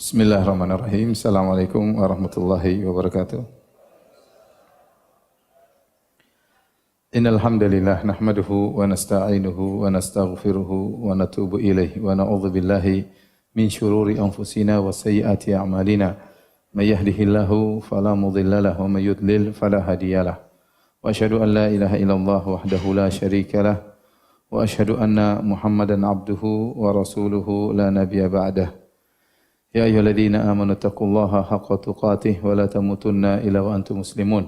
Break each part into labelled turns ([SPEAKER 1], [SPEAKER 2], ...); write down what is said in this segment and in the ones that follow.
[SPEAKER 1] Bismillahirrahmanirrahim. Assalamualaikum warahmatullahi wabarakatuh. Innal hamdalillah nahmaduhu wa nasta'inuhu wa nastaghfiruhu wa natubu ilaihi wa na'udzu billahi min shururi anfusina wa sayyiati a'malina. May yahdihillahu fala mudilla lahu wa may yudlil fala hadiyalah. Wa asyhadu an la ilaha illallah wahdahu la syarika lah wa asyhadu anna Muhammadan abduhu wa rasuluhu la nabiyya ba'dah. Ya ayyuhalladzina amanu taqullaha haqqa tuqatih wa la tamutunna illa wa antum muslimun.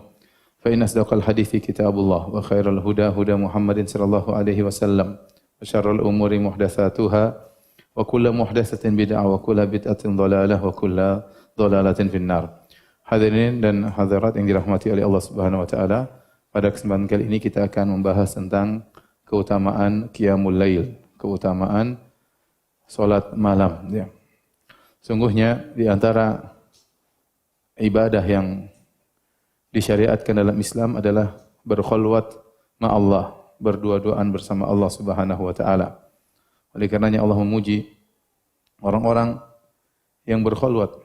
[SPEAKER 1] Fa inna asdaqal hadithi kitabullah wa khairal huda huda Muhammadin sallallahu alaihi wasallam wa syarrul umuri muhdatsatuha wa kullu muhdatsatin bid'ah wa kullu bid'atin dhalalah wa kullu dhalalatin finnar. Hadirin dan hadirat yang dirahmati oleh Allah Subhanahu wa taala, pada kesempatan kali ini kita akan membahas tentang keutamaan qiyamul lail, keutamaan salat malam ya. Sungguhnya di antara ibadah yang disyariatkan dalam Islam adalah berkhulwat ma Allah, berdua-duaan bersama Allah Subhanahu wa taala. Oleh karenanya Allah memuji orang-orang yang berkhulwat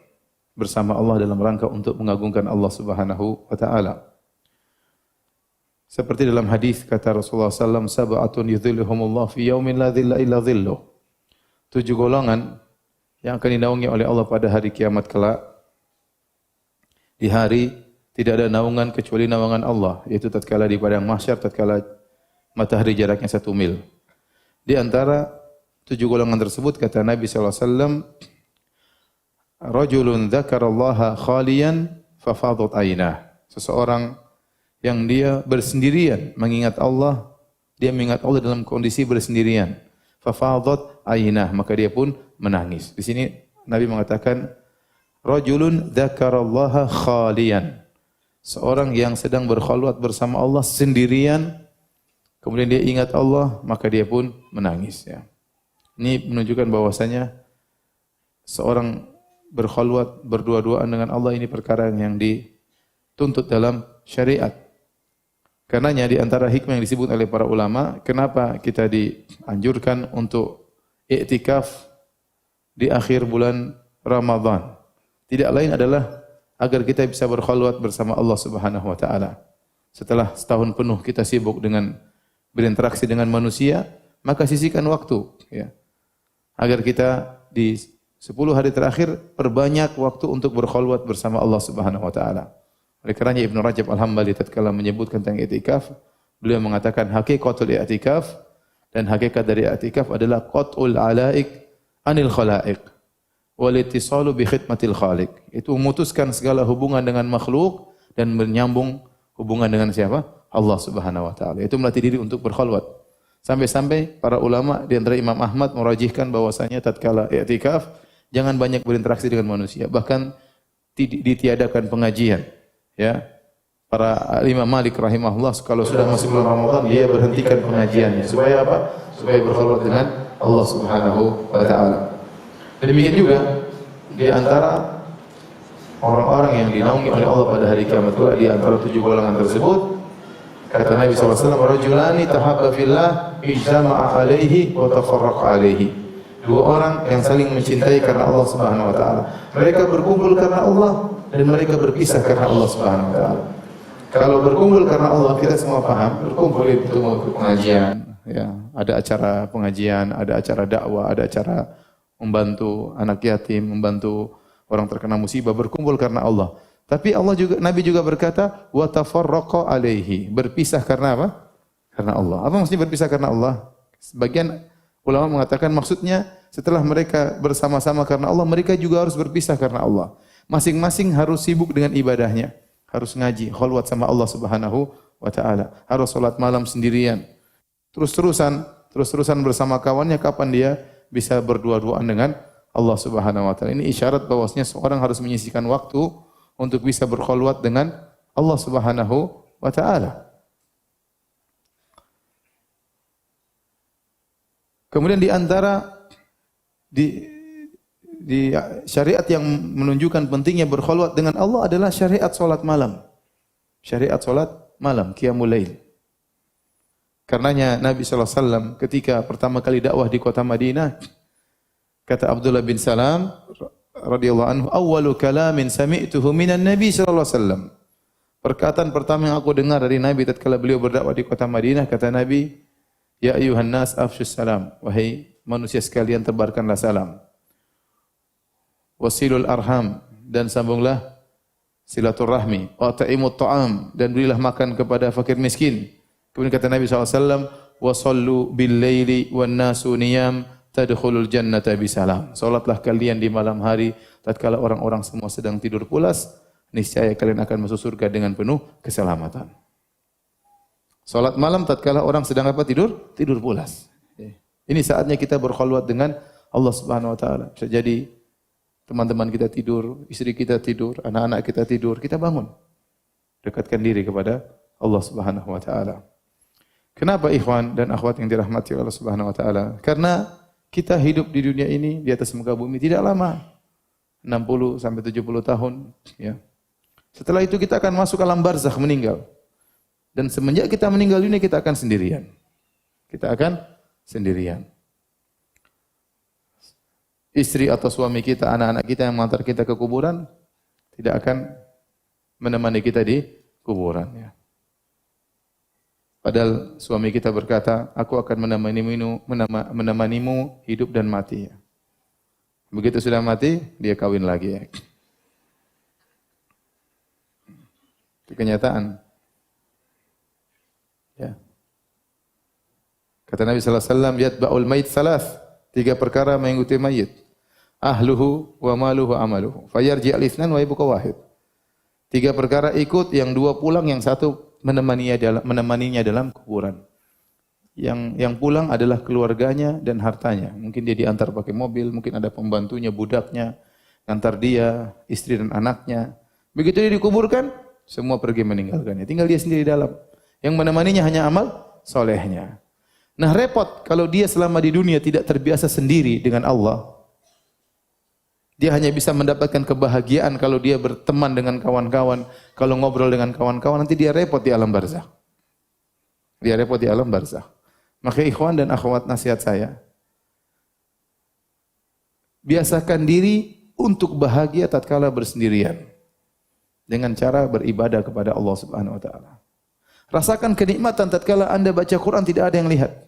[SPEAKER 1] bersama Allah dalam rangka untuk mengagungkan Allah Subhanahu wa taala. Seperti dalam hadis kata Rasulullah sallallahu alaihi wasallam, sab'atun yudhilluhumullah fi yaumin la dhilla illa dhilluh. 7 golongan yang akan dinaungi oleh Allah pada hari kiamat kelak. Di hari tidak ada naungan kecuali naungan Allah, yaitu tatkala di padang mahsyar, tatkala matahari jaraknya 1 mil. Di antara 7 golongan tersebut kata Nabi sallallahu alaihi wasallam, rajulun dzakarallaha khaliyan fafadat ainah. Seseorang yang dia bersendirian mengingat Allah, dia mengingat Allah dalam kondisi bersendirian. Fafadat ainah, maka dia pun menangis. Di sini Nabi mengatakan rajulun dzakarallaha khaliyan. Seorang yang sedang berkhulwat bersama Allah sendirian, kemudian dia ingat Allah, maka dia pun menangis ya. Ini menunjukkan bahwasanya seorang berkhulwat berdua-duaan dengan Allah ini perkara yang dituntut dalam syariat. Karenanya di antara hikmah yang disebut oleh para ulama, kenapa kita dianjurkan untuk i'tikaf di akhir bulan Ramadan. Tidak lain adalah agar kita bisa berkhulwat bersama Allah Subhanahu wa taala. Setelah setahun penuh kita sibuk dengan berinteraksi dengan manusia, maka sisihkan waktu ya. Agar kita di 10 hari terakhir perbanyak waktu untuk berkhulwat bersama Allah Subhanahu wa taala. Oleh karenanya Ibnu Rajab Al-Hambali tatkala menyebutkan tentang i'tikaf, beliau mengatakan hakikatul i'tikaf, dan hakikat dari i'tikaf adalah qat'ul alaik anil khalaiq wal ittisalu bi khidmatil khaliq. Itu memutuskan segala hubungan dengan makhluk dan menyambung hubungan dengan siapa? Allah Subhanahu wa taala. Itu melatih diri untuk berkhulwat. Sampai-sampai para ulama di antara Imam Ahmad merajihkan bahwasanya tatkala i'tikaf jangan banyak berinteraksi dengan manusia, bahkan ditiadakan pengajian. Ya. Para Imam Malik rahimahullah kalau sudah masuk bulan Ramadan dia berhentikan pengajiannya supaya apa? Supaya berkhulwat dengan Allah Subhanahu wa taala. Demikian juga di antara orang-orang yang dinaungi oleh Allah pada hari kiamat kelak, di antara 7 golongan tersebut kata Nabi sallallahu alaihi wasallam, rajulani tahabba fillah ijtama'a alaihi wa tafarraqa alaihi. 2 orang yang saling mencintai karena Allah Subhanahu wa taala. Mereka berkumpul karena Allah dan mereka berpisah karena Allah Subhanahu wa taala. Kalau berkumpul karena Allah, kita semua paham, berkumpul itu mengikuti pengajian, ya, ada acara pengajian, ada acara dakwah, ada acara membantu anak yatim, membantu orang terkena musibah, berkumpul karena Allah. Tapi Allah juga, Nabi juga berkata, wa tafarraqa alaihi, berpisah karena apa? Karena Allah. Apa maksudnya berpisah karena Allah? Sebagian ulama mengatakan maksudnya setelah mereka bersama-sama karena Allah, mereka juga harus berpisah karena Allah. Masing-masing harus sibuk dengan ibadahnya, harus ngaji, khulwat sama Allah Subhanahu wa taala, harus salat malam sendirian. Terus-terusan bersama kawannya, kapan dia bisa berdua-duaan dengan Allah Subhanahu wa taala. Ini isyarat bahwasanya seorang harus menyisihkan waktu untuk bisa berkhulwat dengan Allah Subhanahu wa taala. Kemudian di antara di syariat yang menunjukkan pentingnya berkhulwat dengan Allah adalah syariat salat malam. Syariat salat malam, qiyamul lail. Karenanya Nabi sallallahu alaihi wasallam ketika pertama kali dakwah di kota Madinah, kata Abdullah bin Salam radhiyallahu anhu, "Awwalu kalamin sami'tuhu minan Nabi sallallahu alaihi wasallam." Perkataan pertama yang aku dengar dari Nabi tatkala beliau berdakwah di kota Madinah, kata Nabi, "Ya ayyuhan nas afshus salam." Wahai manusia sekalian, tebarkanlah salam. "Wasilul arham." Dan sambunglah silaturahmi. "Wa ta'imut ta'am." Dan berilah makan kepada fakir miskin. Kemudian kata Nabi SAW, "Wa sallu bil laili wan nasu niyam tadkhulul jannata bisalam." Salatlah kalian di malam hari tatkala orang-orang semua sedang tidur pulas, niscaya kalian akan masuk surga dengan penuh keselamatan. Salat malam tatkala orang sedang apa? Tidur pulas. Ini saatnya kita berkhulwat dengan Allah Subhanahu wa taala. Bisa jadi teman-teman kita tidur, istri kita tidur, anak-anak kita tidur, kita bangun. Dekatkan diri kepada Allah Subhanahu wa taala. Kenapa ikhwan dan akhwat yang dirahmati Allah Subhanahu wa taala? Karena kita hidup di dunia ini di atas muka bumi tidak lama. 60 sampai 70 tahun, ya. Setelah itu kita akan masuk alam barzakh, meninggal. Dan semenjak kita meninggal dunia kita akan sendirian. Kita akan sendirian. Istri atau suami kita, anak-anak kita yang mengantar kita ke kuburan tidak akan menemani kita di kuburan, ya. Padahal suami kita berkata, "Aku akan menemanimu hidup dan mati." Begitu sudah mati, dia kawin lagi. Itu kenyataan. Ya. Kata Nabi sallallahu alaihi wasallam, "Yatba'ul mayit salas." 3 perkara mengikuti mayit. Ahluhu wa maluhu wa amaluhu. Fayarji al-itsnan wa yabqa wahid. 3 perkara ikut, yang 2 pulang, yang 1 menemaninya dalam kuburan. Yang pulang adalah keluarganya dan hartanya. Mungkin dia diantar pakai mobil, mungkin ada pembantunya, budaknya, antar dia, istri dan anaknya. Begitu dia dikuburkan, semua pergi meninggalkannya. Tinggal dia sendiri dalam. Yang menemaninya hanya amal solehnya. Nah, repot kalau dia selama di dunia tidak terbiasa sendiri dengan Allah. Dia hanya bisa mendapatkan kebahagiaan kalau dia berteman dengan kawan-kawan, kalau ngobrol dengan kawan-kawan, nanti dia repot di alam barzakh. Dia repot di alam barzakh. Maka ikhwan dan akhwat, nasihat saya, biasakan diri untuk bahagia tatkala bersendirian dengan cara beribadah kepada Allah Subhanahu wa taala. Rasakan kenikmatan tatkala Anda baca Quran tidak ada yang lihat.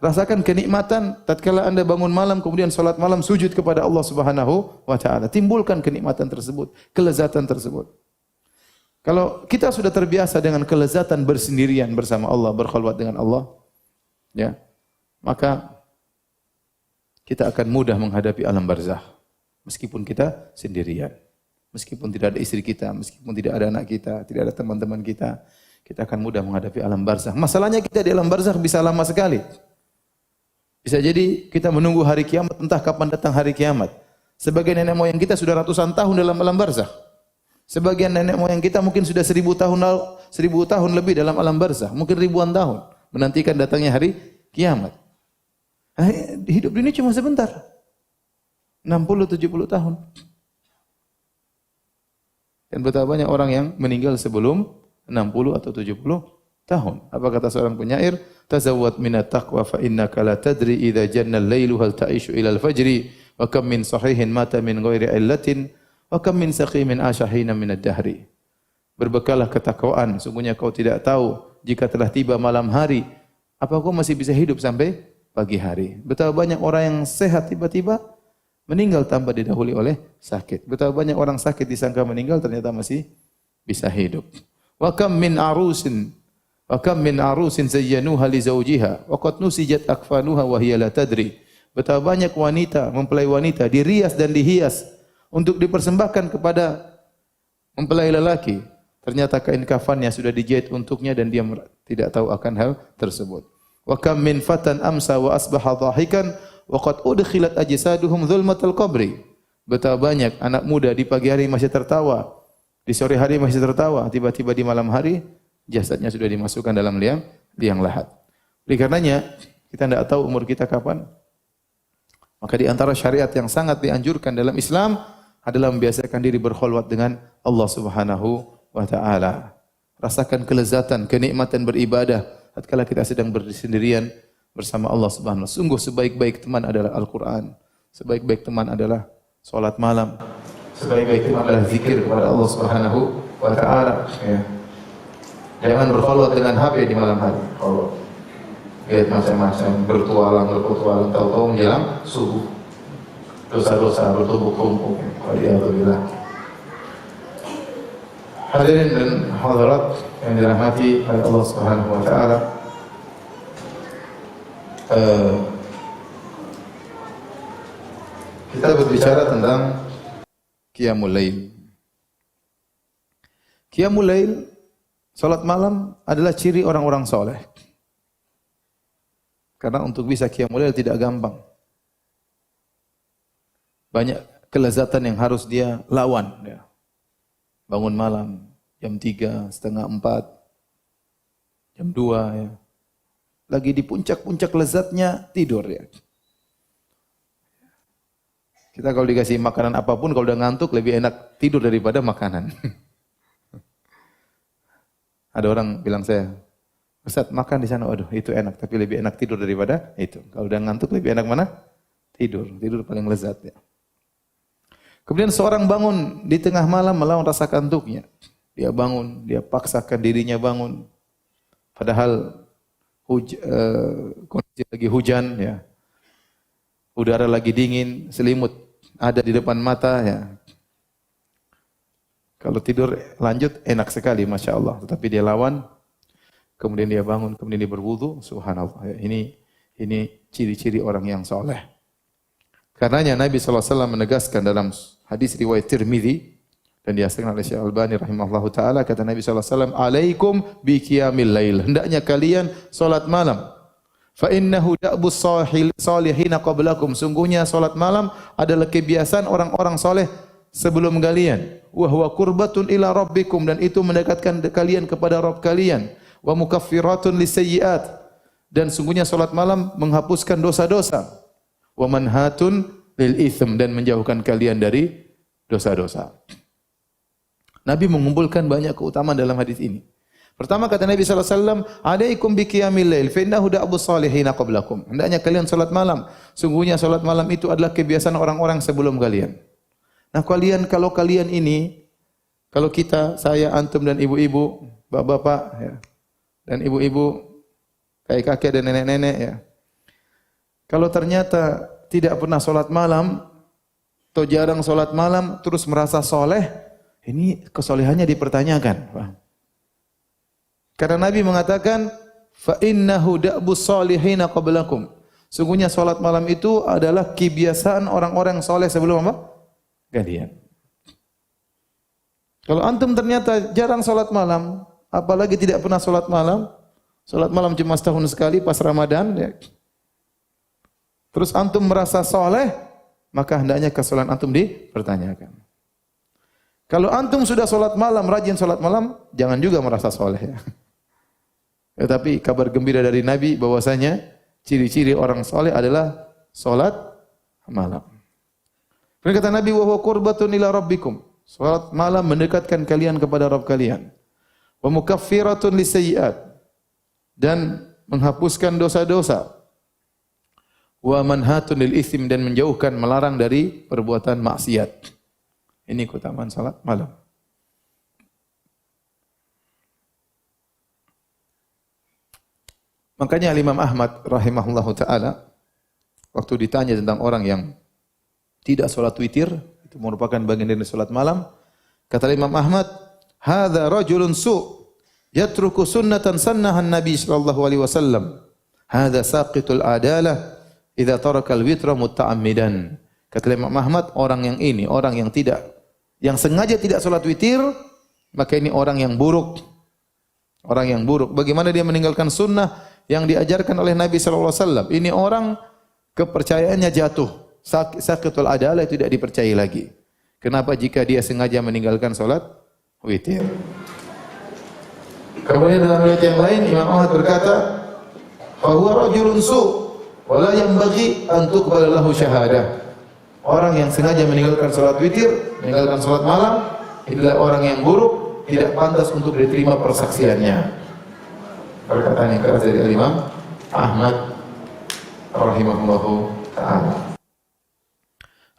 [SPEAKER 1] Rasakan kenikmatan tatkala Anda bangun malam kemudian salat malam sujud kepada Allah Subhanahu wa taala. Timbulkan kenikmatan tersebut, kelezatan tersebut. Kalau kita sudah terbiasa dengan kelezatan bersendirian bersama Allah, berkhulwat dengan Allah, ya, maka kita akan mudah menghadapi alam barzakh meskipun kita sendirian. Meskipun tidak ada istri kita, meskipun tidak ada anak kita, tidak ada teman-teman kita, kita akan mudah menghadapi alam barzakh. Masalahnya kita di alam barzakh bisa lama sekali. Bisa jadi kita menunggu hari kiamat, entah kapan datang hari kiamat. Sebagian nenek moyang kita sudah ratusan tahun dalam alam barzakh. Sebagian nenek moyang kita mungkin sudah 1000 tahun lebih dalam alam barzakh, mungkin ribuan tahun menantikan datangnya hari kiamat. Nah, hidup ini cuma sebentar. 60-70 tahun. Dan betapa banyak orang yang meninggal sebelum 60 atau 70 tahun. Apa kata seorang penyair? Tazawwad minat taqwa fa innaka la tadri idza janna al-lailu hal ta'ishu ila al-fajri wa kam min sahihin mata min ghairi illatin wa kam min saqimin ashahina min ad-dahri. Berbekallah ketakwaan, sungguhnya kau tidak tahu jika telah tiba malam hari, apa kau masih bisa hidup sampai pagi hari. Betapa banyak orang yang sehat tiba-tiba meninggal tanpa didahului oleh sakit. Betapa banyak orang sakit disangka meninggal ternyata masih bisa hidup. Wa kam min arusin zayyanuha li zawjiha wa qad nusijat akfanuha wa hiya la tadri. Betapa banyak wanita, mempelai wanita dirias dan dihias untuk dipersembahkan kepada mempelai lelaki. Ternyata kain kafannya sudah dijahit untuknya dan dia tidak tahu akan hal tersebut. Wa kam min fatan amsa wa asbaha dhahikan wa qad udkhilat ajsaduhum zulmatal qabri. Betapa banyak anak muda di pagi hari masih tertawa, di sore hari masih tertawa, tiba-tiba di malam hari jasadnya sudah dimasukkan dalam liang lahat. Oleh karenanya, kita tidak tahu umur kita kapan. Maka di antara syariat yang sangat dianjurkan dalam Islam adalah membiasakan diri berkhulwat dengan Allah Subhanahu wa taala. Rasakan kelezatan, kenikmatan beribadah tatkala kita sedang bersendirian bersama Allah Subhanahu wa taala. Sungguh sebaik-baik teman adalah Al-Qur'an. Sebaik-baik teman adalah salat malam. Sebaik-baik itu adalah zikir kepada Allah Subhanahu wa taala, ya. Jangan berkhulwat dengan HP di malam hari. Kalau lihat macam-macam, bertualang, tahu-tahu menjelang subuh. Dosa-dosa bertumpuk-tumpuk. Waliyadzubillah. Hadirin dan hadirat yang dirahmati oleh Allah Subhanahu wa taala. Kita berbicara tentang Qiyamul Lail. Qiyamul Lail, salat malam adalah ciri orang-orang soleh. Karena untuk bisa Qiyamul Lail tidak gampang. Banyak kelezatan yang harus dia lawan. Ya. Bangun malam, jam 3, setengah 4, jam 2. Ya. Lagi di puncak-puncak lezatnya, tidur. Ya. Kita kalau dikasih makanan apapun, kalau udah ngantuk lebih enak tidur daripada makanan. Ada orang bilang saya, Ustaz makan di sana, waduh itu enak, tapi lebih enak tidur daripada itu. Kalau udah ngantuk lebih enak mana? Tidur paling lezat ya. Kemudian seorang bangun di tengah malam melawan rasa kantuknya. Dia bangun, dia paksakan dirinya bangun. Padahal kondisi lagi hujan ya. Udara lagi dingin, selimut ada di depan mata ya. Kalau tidur lanjut enak sekali Masya Allah. Tetapi dia lawan, kemudian dia bangun, kemudian dia berwudu, subhanallah. Ya, ini ciri-ciri orang yang soleh. Karenanya Nabi SAW menegaskan dalam hadis riwayat Tirmidzi dan dihasilkan oleh Syekh Albani rahimahullahu taala, kata Nabi SAW, alaikum bi qiyamil lail. Hendaknya kalian salat malam. Fa innahu da'bus salihina qablakum. Sungguhnya salat malam adalah kebiasaan orang-orang soleh sebelum kalian. Wa huwa qurbatun ila rabbikum, dan itu mendekatkan kalian kepada Rabb kalian. Wa mukaffiratun lisayyi'at, dan sungguhnya salat malam menghapuskan dosa-dosa. Wa manhatun lil itsm, dan menjauhkan kalian dari dosa-dosa. Nabi mengumpulkan banyak keutamaan dalam hadis ini. Pertama kata Nabi SAW, alaikum bi qiyamil lail, fa innahu da'bus salihina qablakum. Hendaknya kalian salat malam. Sungguhnya salat malam itu adalah kebiasaan orang-orang sebelum kalian. Nah kalau kalian ini, kalau kita, saya, antum dan ibu-ibu, bapak-bapak ya, dan ibu-ibu, kakek-kakek dan nenek-nenek ya. Kalau ternyata tidak pernah salat malam atau jarang salat malam terus merasa soleh, ini kesolehannya dipertanyakan. Paham? Karena Nabi mengatakan, fa innahu da'bus salihina qablakum. Sungguhnya salat malam itu adalah kebiasaan orang-orang soleh sebelum apa? Kalian. Kalau antum ternyata jarang salat malam, apalagi tidak pernah salat malam cuma setahun sekali pas Ramadan, ya. Terus antum merasa soleh, maka hendaknya kesolehan antum dipertanyakan. Kalau antum sudah salat malam, rajin salat malam, jangan juga merasa soleh ya. Tetapi kabar gembira dari Nabi bahwasanya ciri-ciri orang soleh adalah salat malam. Dan kata Nabi, wa huwa qurbatun ila rabbikum. Salat malam mendekatkan kalian kepada Rabb kalian. Wa mukaffiratun lisayyi'at, dan menghapuskan dosa-dosa. Wa manhatun lil itsm, dan menjauhkan, melarang dari perbuatan maksiat. Ini keutamaan salat malam. Makanya Imam Ahmad rahimahullahu taala waktu ditanya tentang orang yang tidak salat witir, itu merupakan bagian dari salat malam, kata Imam Ahmad, hadza rajulun su' yatruku sunnatan sannahan Nabi sallallahu alaihi wasallam. Hadza saqitul adalah idza taraka al-witra muta'ammidan. Kata Imam Ahmad, orang yang sengaja tidak salat witir, maka ini orang yang buruk. Orang yang buruk. Bagaimana dia meninggalkan sunnah yang diajarkan oleh Nabi sallallahu alaihi wasallam? Ini orang kepercayaannya jatuh. Saqitul adalah tidak dipercayai lagi. Kenapa jika dia sengaja meninggalkan salat witir? Kemudian dalam riwayat yang lain Imam Ahmad berkata, fa huwa rajulun su' wala yanbaghi an tuqbala lahu syahadah. Orang yang sengaja meninggalkan salat witir, meninggalkan salat malam, adalah orang yang buruk, tidak pantas untuk diterima persaksiannya. Perkataan yang keras dari Imam Ahmad rahimahullahu taala.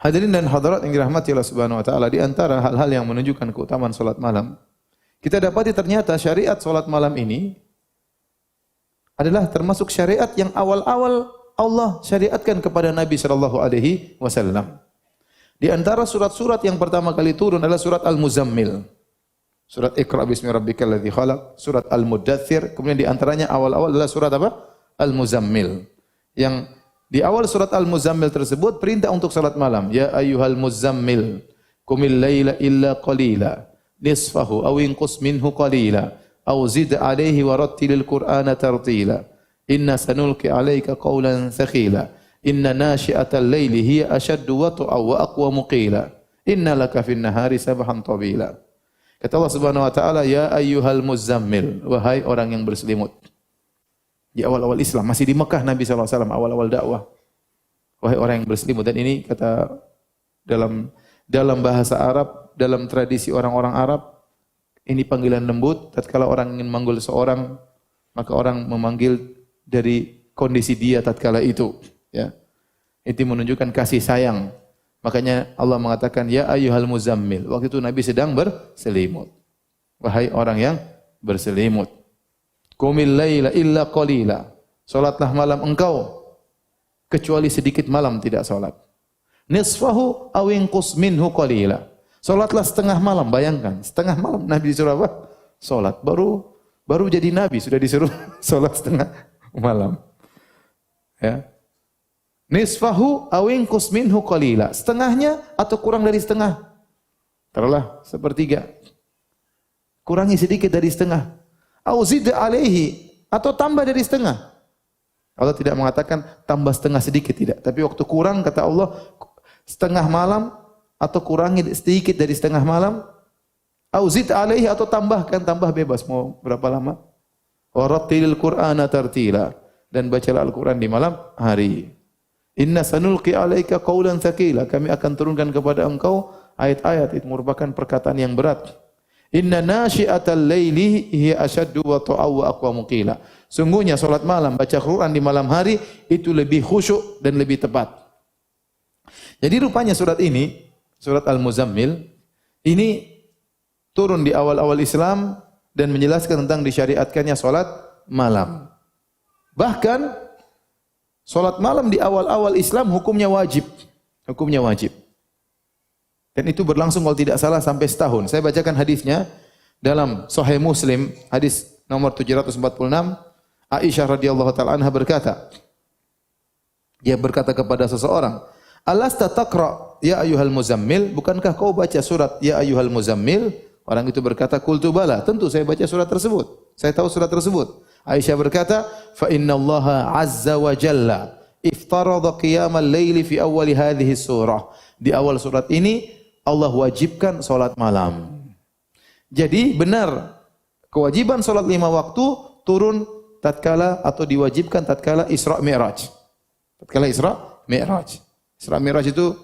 [SPEAKER 1] Hadirin dan hadirat yang dirahmati Allah Subhanahu wa taala, di antara hal-hal yang menunjukkan keutamaan salat malam, kita dapati ternyata syariat salat malam ini adalah termasuk syariat yang awal-awal Allah syariatkan kepada Nabi sallallahu alaihi wasallam. Di antara surat-surat yang pertama kali turun adalah surat Al-Muzammil. Surat Iqra bismi rabbikal ladzi khalaq, surat Al-Muddatsir, kemudian di antaranya awal-awal adalah surat apa? Al-Muzammil. Yang di awal surat Al-Muzammil tersebut perintah untuk salat malam. Ya ayyuhal muzammil, qumil laila illa qalila, nisfahu aw inqus minhu qalila, aw zid alaihi wa rattilil qur'ana tartila. Inna sanulqi 'alaika qawlan thaqila. Inna nashi'atal laili hiya ashaddu wat'a wa aqwamu qila. Inna laka fin nahari sabhan tawila. Kata Allah Subhanahu wa taala, ya ayyuhal muzammil, wahai orang yang berselimut. Di awal-awal Islam, masih di Mekah Nabi sallallahu alaihi wasallam, awal-awal dakwah. Wahai orang yang berselimut, dan ini kata dalam bahasa Arab, dalam tradisi orang-orang Arab, ini panggilan lembut. Tatkala orang ingin memanggil seorang, maka orang memanggil dari kondisi dia tatkala itu, ya. Itu menunjukkan kasih sayang. Makanya Allah mengatakan ya ayyuhal muzammil. Waktu itu Nabi sedang berselimut. Wahai orang yang berselimut. Qumil laila illa qalila. Salatlah malam engkau kecuali sedikit malam tidak salat. Nisfahu aw inqus minhu qalila. Salatlah setengah malam, bayangkan, setengah malam Nabi disuruh apa? Salat. Baru jadi nabi sudah disuruh salat setengah malam. Ya. Nisfahu aw inqus minhu qalila. Setengahnya atau kurang dari setengah. Taruhlah sepertiga. Kurangi sedikit dari setengah. Au zid alaihi, atau tambah dari setengah. Allah tidak mengatakan tambah setengah sedikit, tidak. Tapi waktu kurang kata Allah setengah malam atau kurangi sedikit dari setengah malam. Au zid alaihi, atau tambahkan, tambah bebas mau berapa lama. Wa rattilil qur'ana tartila, dan bacalah Al-Qur'an di malam hari. Inna sanulqi alaika qawlan tsaqila, kami akan turunkan kepada engkau ayat-ayat itu merupakan perkataan yang berat. Inna nashi'atal laili hiya ashaddu wa ta'aw wa aqwamu qila. Sungguhnya salat malam, baca Quran di malam hari itu lebih khusyuk dan lebih tepat. Jadi rupanya surat ini, surat Al-Muzammil, ini turun di awal-awal Islam dan menjelaskan tentang disyariatkannya salat malam. Bahkan salat malam di awal-awal Islam hukumnya wajib. Hukumnya wajib. Dan itu berlangsung kalau tidak salah sampai setahun. Saya bacakan hadisnya dalam Sahih Muslim, hadis nomor 746. Aisyah radhiyallahu taala anha berkata, dia berkata kepada seseorang, "Alasta taqra ya ayyuhal muzammil? Bukankah kau baca surat ya ayyuhal muzammil?" Orang itu berkata, "Qultu bala." Tentu saya baca surat tersebut. Saya tahu surat tersebut. Aisyah berkata, "Fa innallaha azza wa jalla iftarada qiyamal laili fi awwali hadhihi surah." Di awal surat ini Allah wajibkan salat malam. Jadi benar kewajiban salat 5 waktu turun tatkala atau diwajibkan tatkala Isra Mi'raj. Tatkala Isra Mi'raj. Isra Mi'raj itu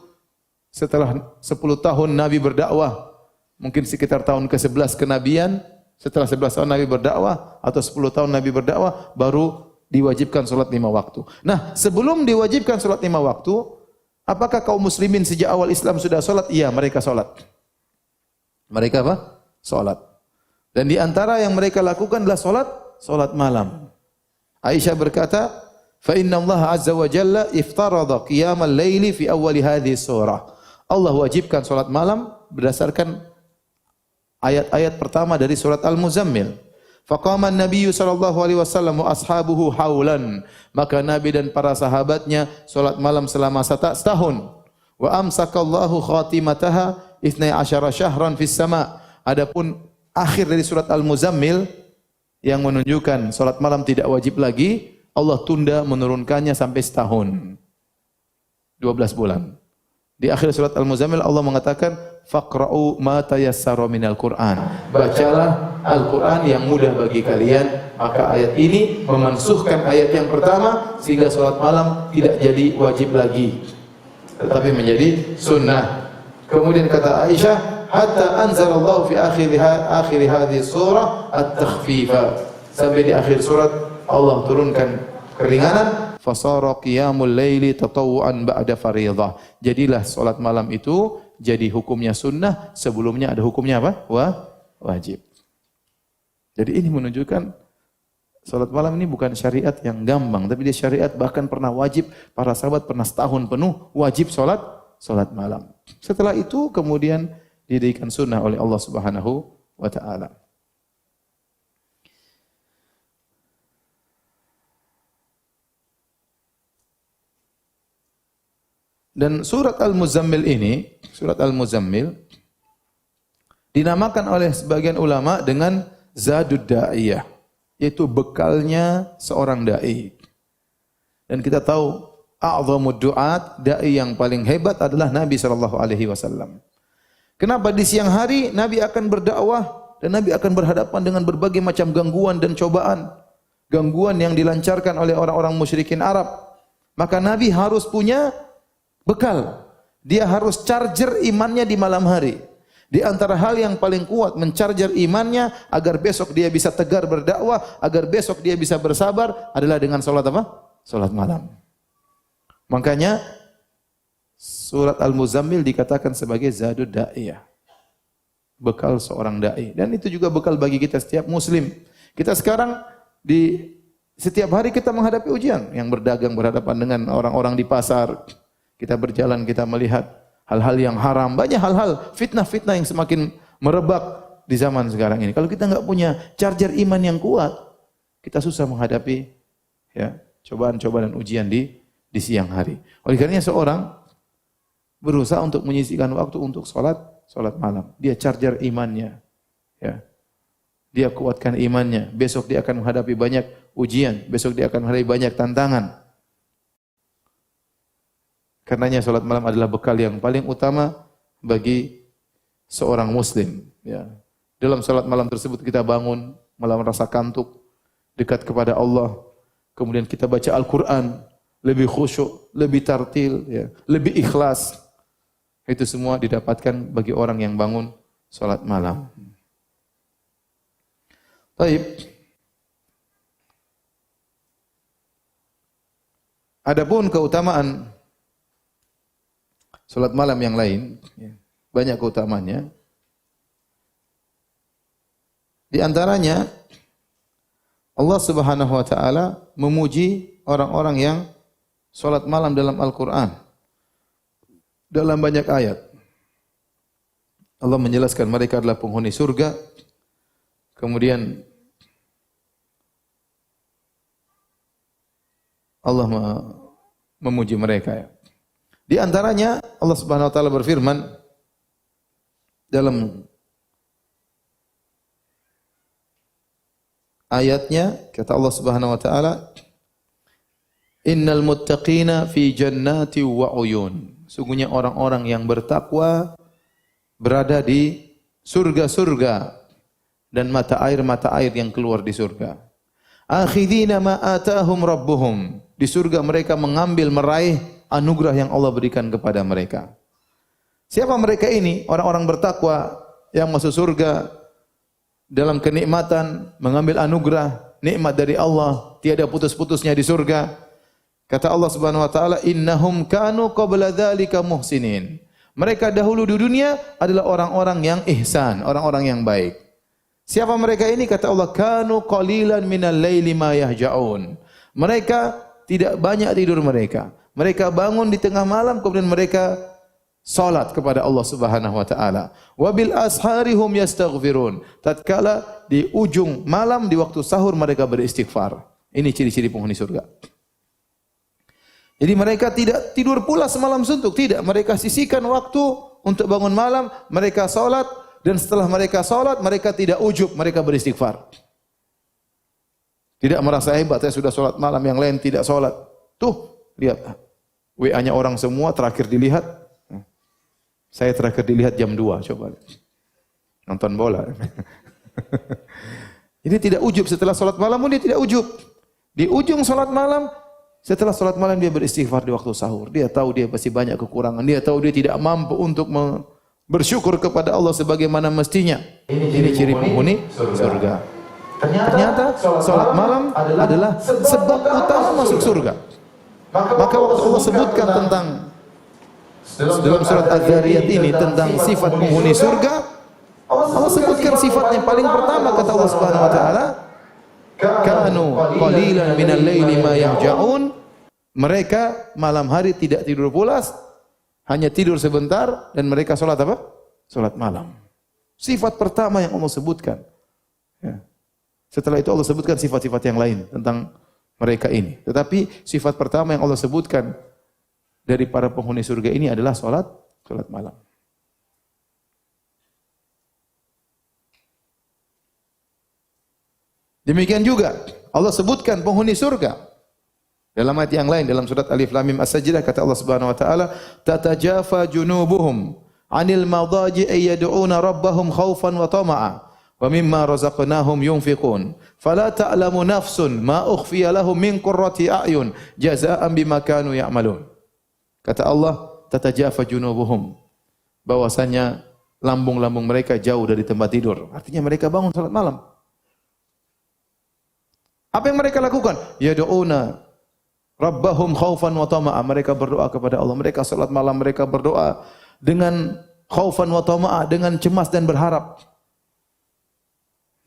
[SPEAKER 1] setelah 10 tahun Nabi berdakwah, mungkin sekitar tahun ke-11 kenabian, setelah 11 tahun Nabi berdakwah atau 10 tahun Nabi berdakwah baru diwajibkan salat 5 waktu. Nah, sebelum diwajibkan salat 5 waktu, apakah kaum muslimin sejak awal Islam sudah salat? Iya, mereka salat. Mereka apa? Salat. Dan di antara yang mereka lakukan adalah salat malam. Aisyah berkata, "Fa inna Allah azza wa jalla iftarada qiyamal laili fi awwali hadhihi surah." Allah wajibkan salat malam berdasarkan ayat-ayat pertama dari surat Al-Muzammil. Faqama an-nabiy sallallahu alaihi wasallam wa ashabuhu haulan. Maka Nabi dan para sahabatnya salat malam selama setahun. Wa amsakallahu khatimataha 12 syahran fis sama. Adapun akhir dari surat Al-Muzammil yang menunjukkan salat malam tidak wajib lagi, Allah tunda menurunkannya sampai setahun. 12 bulan. Di akhir surat Al-Muzammil Allah mengatakan faqra'u ma tayassara minal Qur'an. Bacalah Al-Qur'an yang mudah bagi kalian. Maka ayat ini memansuhkan ayat yang pertama sehingga salat malam tidak jadi wajib lagi tetapi menjadi sunnah. Kemudian kata Aisyah, hatta anzalallahu fi akhir hadhihi surah at-takhfifa. Sampai di akhir surat Allah turunkan keringanan. fasara qiyamul laili tatawwuan ba'da fardhah. Jadilah salat malam itu jadi hukumnya sunnah, sebelumnya ada hukumnya apa? Wajib. Jadi ini menunjukkan salat malam ini bukan syariat yang gampang, tapi dia syariat bahkan pernah wajib, para sahabat pernah setahun penuh wajib salat malam. Setelah itu kemudian didirikan sunnah oleh Allah Subhanahu wa taala. Dan surat Al-Muzammil ini, surat Al-Muzammil dinamakan oleh sebagian ulama dengan Zadud Da'iyah, yaitu bekalnya seorang dai. Dan kita tahu a'zamud du'at, dai yang paling hebat adalah Nabi sallallahu alaihi wasallam. Kenapa di siang hari Nabi akan berdakwah dan Nabi akan berhadapan dengan berbagai macam gangguan dan cobaan, gangguan yang dilancarkan oleh orang-orang musyrikin Arab. Maka Nabi harus punya bekal. Dia harus charger imannya di malam hari. Di antara hal yang paling kuat mencharger imannya agar besok dia bisa tegar berdakwah, agar besok dia bisa bersabar adalah dengan salat apa? Salat malam. Makanya surat Al-Muzammil dikatakan sebagai Zadud Da'iyah. Bekal seorang dai. Dan itu juga bekal bagi kita setiap muslim. Kita sekarang di setiap hari kita menghadapi ujian, yang berdagang berhadapan dengan orang-orang di pasar. Kita berjalan, kita melihat hal-hal yang haram, banyak hal-hal fitnah-fitnah yang semakin merebak di zaman sekarang ini. Kalau kita enggak punya charger iman yang kuat, kita susah menghadapi ya cobaan-cobaan dan ujian di siang hari. Oleh karenanya seorang berusaha untuk menyisihkan waktu untuk salat malam. Dia charger imannya. Ya. Dia kuatkan imannya. Besok dia akan menghadapi banyak ujian, besok dia akan menghadapi banyak tantangan. Karenanya salat malam adalah bekal yang paling utama bagi seorang muslim. Ya. Dalam salat malam tersebut kita bangun malam rasa kantuk, dekat kepada Allah. Kemudian kita baca Al-Quran, lebih khusyuk, lebih tartil, ya, lebih ikhlas. Itu semua didapatkan bagi orang yang bangun salat malam. Baik. Adapun keutamaan salat malam yang lain, banyak keutamaannya. Di antaranya, Allah Subhanahu wa taala memuji orang-orang yang salat malam dalam Al-Quran. Dalam banyak ayat. Allah menjelaskan mereka adalah penghuni surga. Kemudian Allah memuji mereka. Di antaranya Allah Subhanahu wa taala berfirman dalam ayatnya, kata Allah Subhanahu wa taala, "Innal muttaqina fi jannati wa uyun." Sungguhnya orang-orang yang bertakwa berada di surga-surga dan mata air yang keluar di surga. Akhidina ma atahum rabbuhum. Di surga mereka mengambil, meraih anugerah yang Allah berikan kepada mereka. Siapa mereka ini? Orang-orang bertakwa yang masuk surga dalam kenikmatan, mengambil anugerah, nikmat dari Allah, tiada putus-putusnya di surga. Kata Allah Subhanahu wa taala, "Innahum kanu qabla dzalika muhsinin." Mereka dahulu di dunia adalah orang-orang yang ihsan, orang-orang yang baik. Siapa mereka ini? Kata Allah, "Kanu qalilan minal laili ma yahja'un." Mereka tidak banyak tidur mereka. Mereka bangun di tengah malam, kemudian mereka salat kepada Allah Subhanahu wa taala. Wa bil asharihum yastaghfirun. Tatkala di ujung malam di waktu sahur mereka beristighfar. Ini ciri-ciri penghuni surga. Jadi mereka tidak tidur pula semalam suntuk, tidak. Mereka sisihkan waktu untuk bangun malam, mereka salat, dan setelah mereka salat mereka tidak ujub, mereka beristighfar. Tidak merasa hebat, saya sudah salat malam, yang lain tidak salat. Tuh, lihat, WA-nya orang semua terakhir dilihat. Saya terakhir dilihat jam 2, coba. Nonton bola. Ini tidak ujub, setelah salat malam pun dia tidak ujub. Di ujung salat malam, setelah salat malam dia beristighfar di waktu sahur. Dia tahu dia pasti banyak kekurangan. Dia tahu dia tidak mampu untuk bersyukur kepada Allah sebagaimana mestinya. Ini ciri penghuni surga. Ternyata salat malam adalah sebab utama masuk surga. Maka waktu Allah sebutkan tentang dalam surat Az-Zariyat ini tentang sifat penghuni surga, Allah sebutkan sifatnya paling pertama kata Allah Subhanahu wa taala, kanu qalilan minal laili ma yahja'un. Mereka malam hari tidak tidur pulas, hanya tidur sebentar, dan mereka salat apa? Salat malam. Sifat pertama yang Allah sebutkan. Ya. Setelah itu Allah sebutkan sifat-sifat yang lain tentang mereka ini. Tetapi sifat pertama yang Allah sebutkan dari para penghuni surga ini adalah salat malam. Demikian juga Allah sebutkan penghuni surga dalam ayat yang lain, dalam surat Alif Lam Mim As-Sajdah, kata Allah Subhanahu wa taala, tatajafa junubuhum 'anil madaji'i yad'una rabbahum khaufan wa tama'a wa mimma razaqnahum yunfiqun fala ta'lamu nafsun ma ukhfiya lahum min qurrati a'yun jazaa'an bima kanu ya'malun. Kata Allah, tatajafa junubuhum, bahwasanya lambung-lambung mereka jauh dari tempat tidur. Artinya mereka bangun salat malam. Apa yang mereka lakukan? Yad'una Rabbahum khaufan wa tama'a. Mereka berdoa kepada Allah. Mereka salat malam, mereka berdoa dengan khaufan wa tama'a, dengan cemas dan berharap.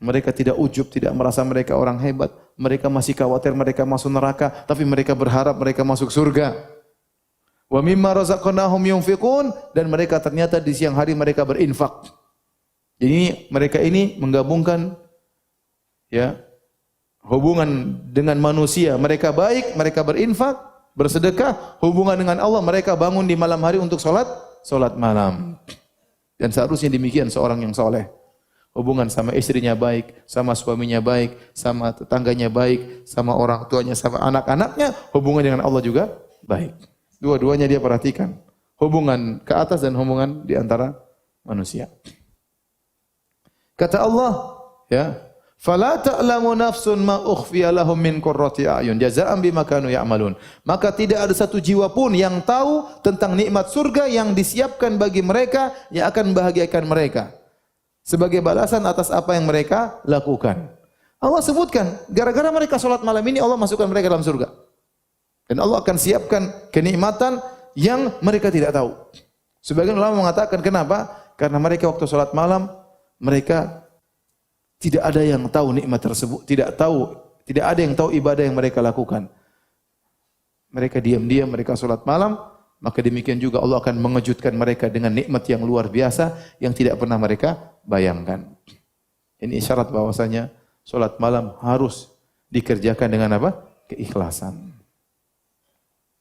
[SPEAKER 1] Mereka tidak ujub, tidak merasa mereka orang hebat. Mereka masih khawatir mereka masuk neraka, tapi mereka berharap mereka masuk surga. Wa mimma razaqnahum yunfiqun, dan mereka ternyata di siang hari mereka berinfak. Jadi mereka ini menggabungkan ya hubungan dengan manusia, mereka baik, mereka berinfak, bersedekah, hubungan dengan Allah, mereka bangun di malam hari untuk salat malam. Dan seharusnya demikian seorang yang soleh. Hubungan sama istrinya baik, sama suaminya baik, sama tetangganya baik, sama orang tuanya, sama anak-anaknya, hubungan dengan Allah juga baik. Dua-duanya dia perhatikan. Hubungan ke atas dan hubungan di antara manusia. Kata Allah, ya, fala ta'lamu nafsun ma ukhfiya lahum min qurrati a'yun jazaa'an bima kanu ya'malun. Maka tidak ada satu jiwa pun yang tahu tentang nikmat surga yang disiapkan bagi mereka yang akan membahagiakan mereka sebagai balasan atas apa yang mereka lakukan. Allah sebutkan, gara-gara mereka salat malam ini Allah masukkan mereka dalam surga. Dan Allah akan siapkan kenikmatan yang mereka tidak tahu. Sebagian ulama mengatakan kenapa? Karena mereka waktu salat malam mereka tidak ada yang tahu nikmat tersebut, tidak ada yang tahu ibadah yang mereka lakukan. Mereka diam-diam, mereka salat malam, maka demikian juga Allah akan mengejutkan mereka dengan nikmat yang luar biasa yang tidak pernah mereka bayangkan. Ini isyarat bahwasanya salat malam harus dikerjakan dengan apa? Keikhlasan.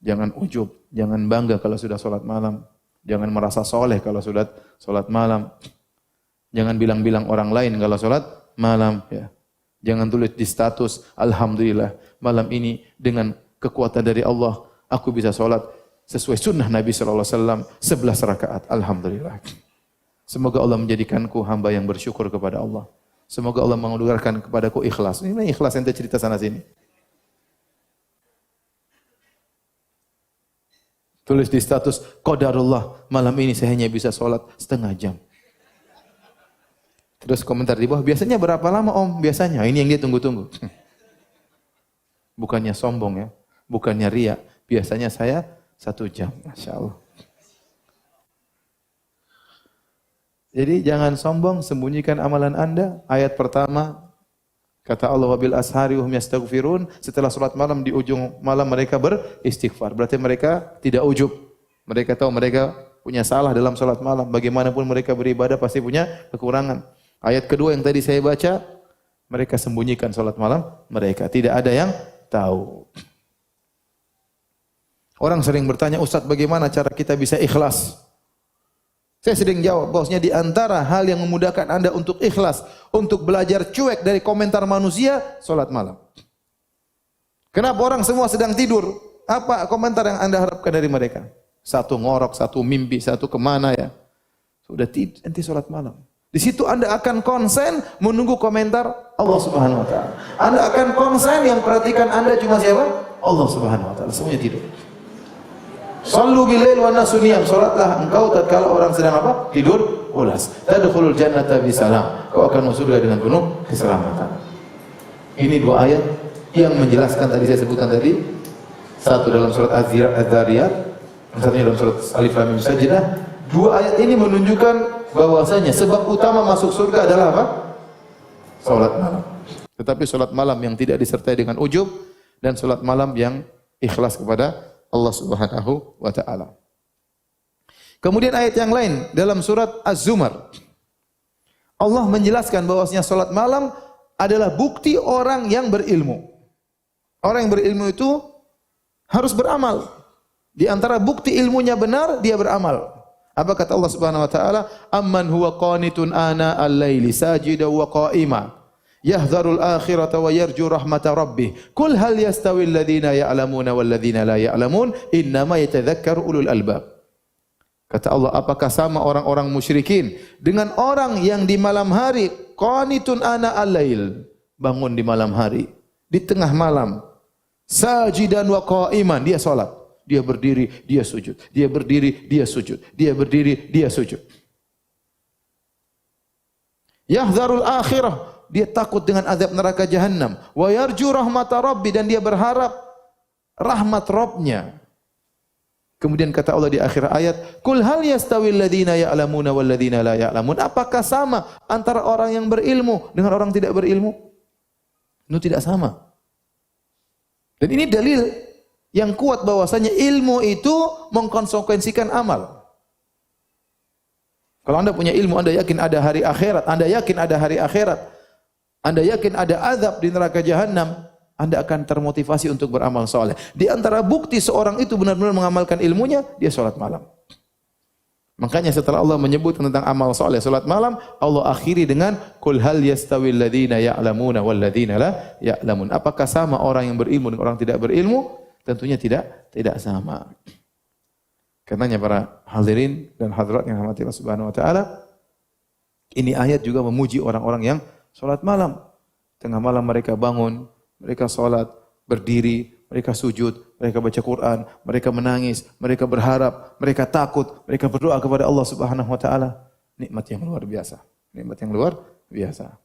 [SPEAKER 1] Jangan ujub, jangan bangga kalau sudah salat malam, jangan merasa soleh kalau sudah salat malam. Jangan bilang-bilang orang lain kalau salat malam, ya. Jangan tulis di status, alhamdulillah malam ini dengan kekuatan dari Allah aku bisa salat sesuai sunnah Nabi sallallahu alaihi wasallam 11 rakaat. Alhamdulillah. Semoga Allah menjadikanku hamba yang bersyukur kepada Allah. Semoga Allah menganugerahkan kepadaku ikhlas. Ini ikhlas yang cerita sana sini. Tulis di status, qadarullah malam ini saya hanya bisa salat setengah jam. Terus komentar di bawah, biasanya berapa lama om? Biasanya, ini yang dia tunggu-tunggu. Bukannya sombong ya, bukannya riya. Biasanya saya 1 jam, Masya Allah. Jadi jangan sombong, sembunyikan amalan anda. Ayat pertama, kata Allah, wabil ashari hum yastaghfirun. Setelah salat malam, di ujung malam mereka beristighfar. Berarti mereka tidak ujub. Mereka tahu mereka punya salah dalam salat malam. Bagaimanapun mereka beribadah pasti punya kekurangan. Ayat kedua yang tadi saya baca, mereka sembunyikan salat malam mereka. Tidak ada yang tahu. Orang sering bertanya, Ustaz bagaimana cara kita bisa ikhlas? Saya sering jawab, bahwasanya di antara hal yang memudahkan anda untuk ikhlas, untuk belajar cuek dari komentar manusia, salat malam. Kenapa orang semua sedang tidur? Apa komentar yang anda harapkan dari mereka? Satu ngorok, satu mimpi, satu kemana ya. Sudah nanti salat malam. Di situ anda akan konsen menunggu komentar Allah Subhanahu wa taala. Anda akan konsen yang perhatikan anda cuma siapa? Allah Subhanahu wa taala. Semuanya tidur. Sallu bilail wa nasu niyam. Salatlah engkau tatkala orang sedang apa? Tidur pulas. Tadkhulul jannata bisalam. Kau akan masuk surga dengan penuh keselamatan. Ini 2 ayat yang menjelaskan tadi saya sebutkan tadi Satu dalam surat Az-Zariyat, satunya dalam surat Alif Lam Mim Sajdah. Dua ayat ini menunjukkan bahwasanya sebab utama masuk surga adalah apa? Salat malam. Tetapi salat malam yang tidak disertai dengan ujub dan salat malam yang ikhlas kepada Allah Subhanahu wa taala. Kemudian ayat yang lain dalam surat Az-Zumar, Allah menjelaskan bahwasanya salat malam adalah bukti orang yang berilmu. Orang yang berilmu itu harus beramal. Di antara bukti ilmunya benar, dia beramal. Apa kata Allah Subhanahu wa taala? Amman huwa qanitun ana al-laili sajidan wa qa'ima yahdharul akhirata wa yarju rahmata rabbih. Qul hal yastawi alladhina ya'lamuna wal ladzina la ya'lamun innama yatadhakkaru ulul albab. Kata Allah, apakah sama orang-orang musyrikin dengan orang yang di malam hari qanitun ana al-lail, bangun di malam hari, di tengah malam, sajidan wa qa'iman, dia salat, dia berdiri, dia sujud, dia berdiri, dia sujud, dia berdiri, dia sujud. Yahdharul akhirah, dia takut dengan azab neraka jahannam, wa yarju rahmata rabbi, dan dia berharap rahmat Rabbnya. Kemudian kata Allah di akhir ayat, "Qul hal yastawil ladzina ya'lamuna wal ladzina la ya'lamun?" Apakah sama antara orang yang berilmu dengan orang tidak berilmu? Itu tidak sama. Dan ini dalil yang kuat bahwasanya ilmu itu mengkonsekuensikan amal. Kalau Anda punya ilmu, Anda yakin ada hari akhirat, Anda yakin ada hari akhirat, Anda yakin ada azab di neraka jahannam, Anda akan termotivasi untuk beramal soleh. Di antara bukti seorang itu benar-benar mengamalkan ilmunya, dia sholat malam. Makanya setelah Allah menyebut tentang amal soleh, sholat malam, Allah akhiri dengan Qul hal yastawil ladzina ya'lamuna wal ladzina la ya'lamun. Apakah sama orang yang berilmu dengan orang tidak berilmu? Tentunya tidak sama. Karenanya para hadirin dan hadirat yang dirahmati Allah Subhanahu wa taala, ini ayat juga memuji orang-orang yang sholat malam. Tengah malam mereka bangun, mereka salat, berdiri, mereka sujud, mereka baca Quran, mereka menangis, mereka berharap, mereka takut, mereka berdoa kepada Allah Subhanahu wa taala. Nikmat yang luar biasa. Nikmat yang luar biasa.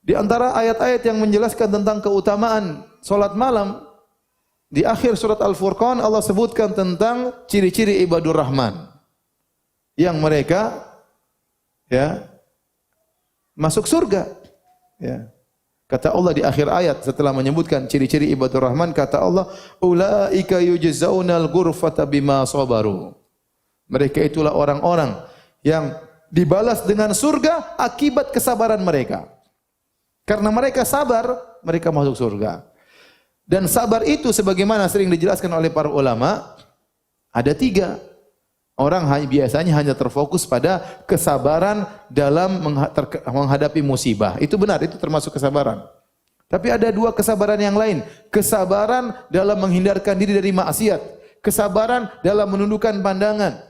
[SPEAKER 1] Di antara ayat-ayat yang menjelaskan tentang keutamaan salat malam, di akhir surat Al-Furqan Allah sebutkan tentang ciri-ciri ibadur Rahman yang mereka masuk surga. Ya. Kata Allah di akhir ayat setelah menyebutkan ciri-ciri ibadur Rahman, kata Allah, ulaika yujzaunal ghurfata bima sabaru. Mereka itulah orang-orang yang dibalas dengan surga akibat kesabaran mereka. Karena mereka sabar, mereka masuk surga. Dan sabar itu sebagaimana sering dijelaskan oleh para ulama, ada 3. Orang biasanya hanya terfokus pada kesabaran dalam menghadapi musibah. Itu benar, itu termasuk kesabaran. Tapi ada 2 kesabaran yang lain. Kesabaran dalam menghindarkan diri dari maksiat. Kesabaran dalam menundukkan pandangan.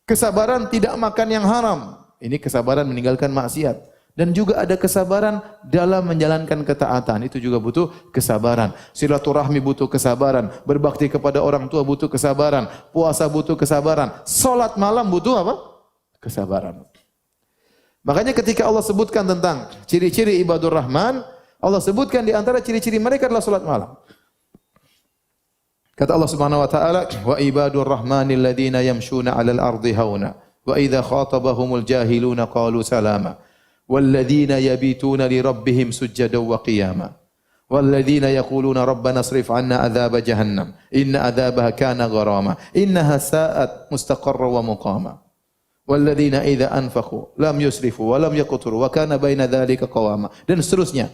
[SPEAKER 1] Kesabaran tidak makan yang haram. Ini kesabaran meninggalkan maksiat. Dan juga ada kesabaran dalam menjalankan ketaatan. Itu juga butuh kesabaran. Silaturahmi butuh kesabaran. Berbakti kepada orang tua butuh kesabaran. Puasa butuh kesabaran. Salat malam butuh apa? Kesabaran. Makanya ketika Allah sebutkan tentang ciri-ciri ibadur Rahman, Allah sebutkan di antara ciri-ciri mereka adalah salat malam. Kata Allah Subhanahu wa taala, "Wa ibadur rahmanil ladzina yamshuna 'alal ardi hauna, wa idza khatabahumul jahiluna qalu salama." والذين يبيتون لربهم سجدا وقياما والذين يقولون ربنا اصرف عنا عذاب جهنم إن عذابها كان غراما إنها ساءت مستقرا ومقاما والذين إذا أنفقوا لم يسرفوا ولم يقتروا وكان بين ذلك قواما. Dan seterusnya.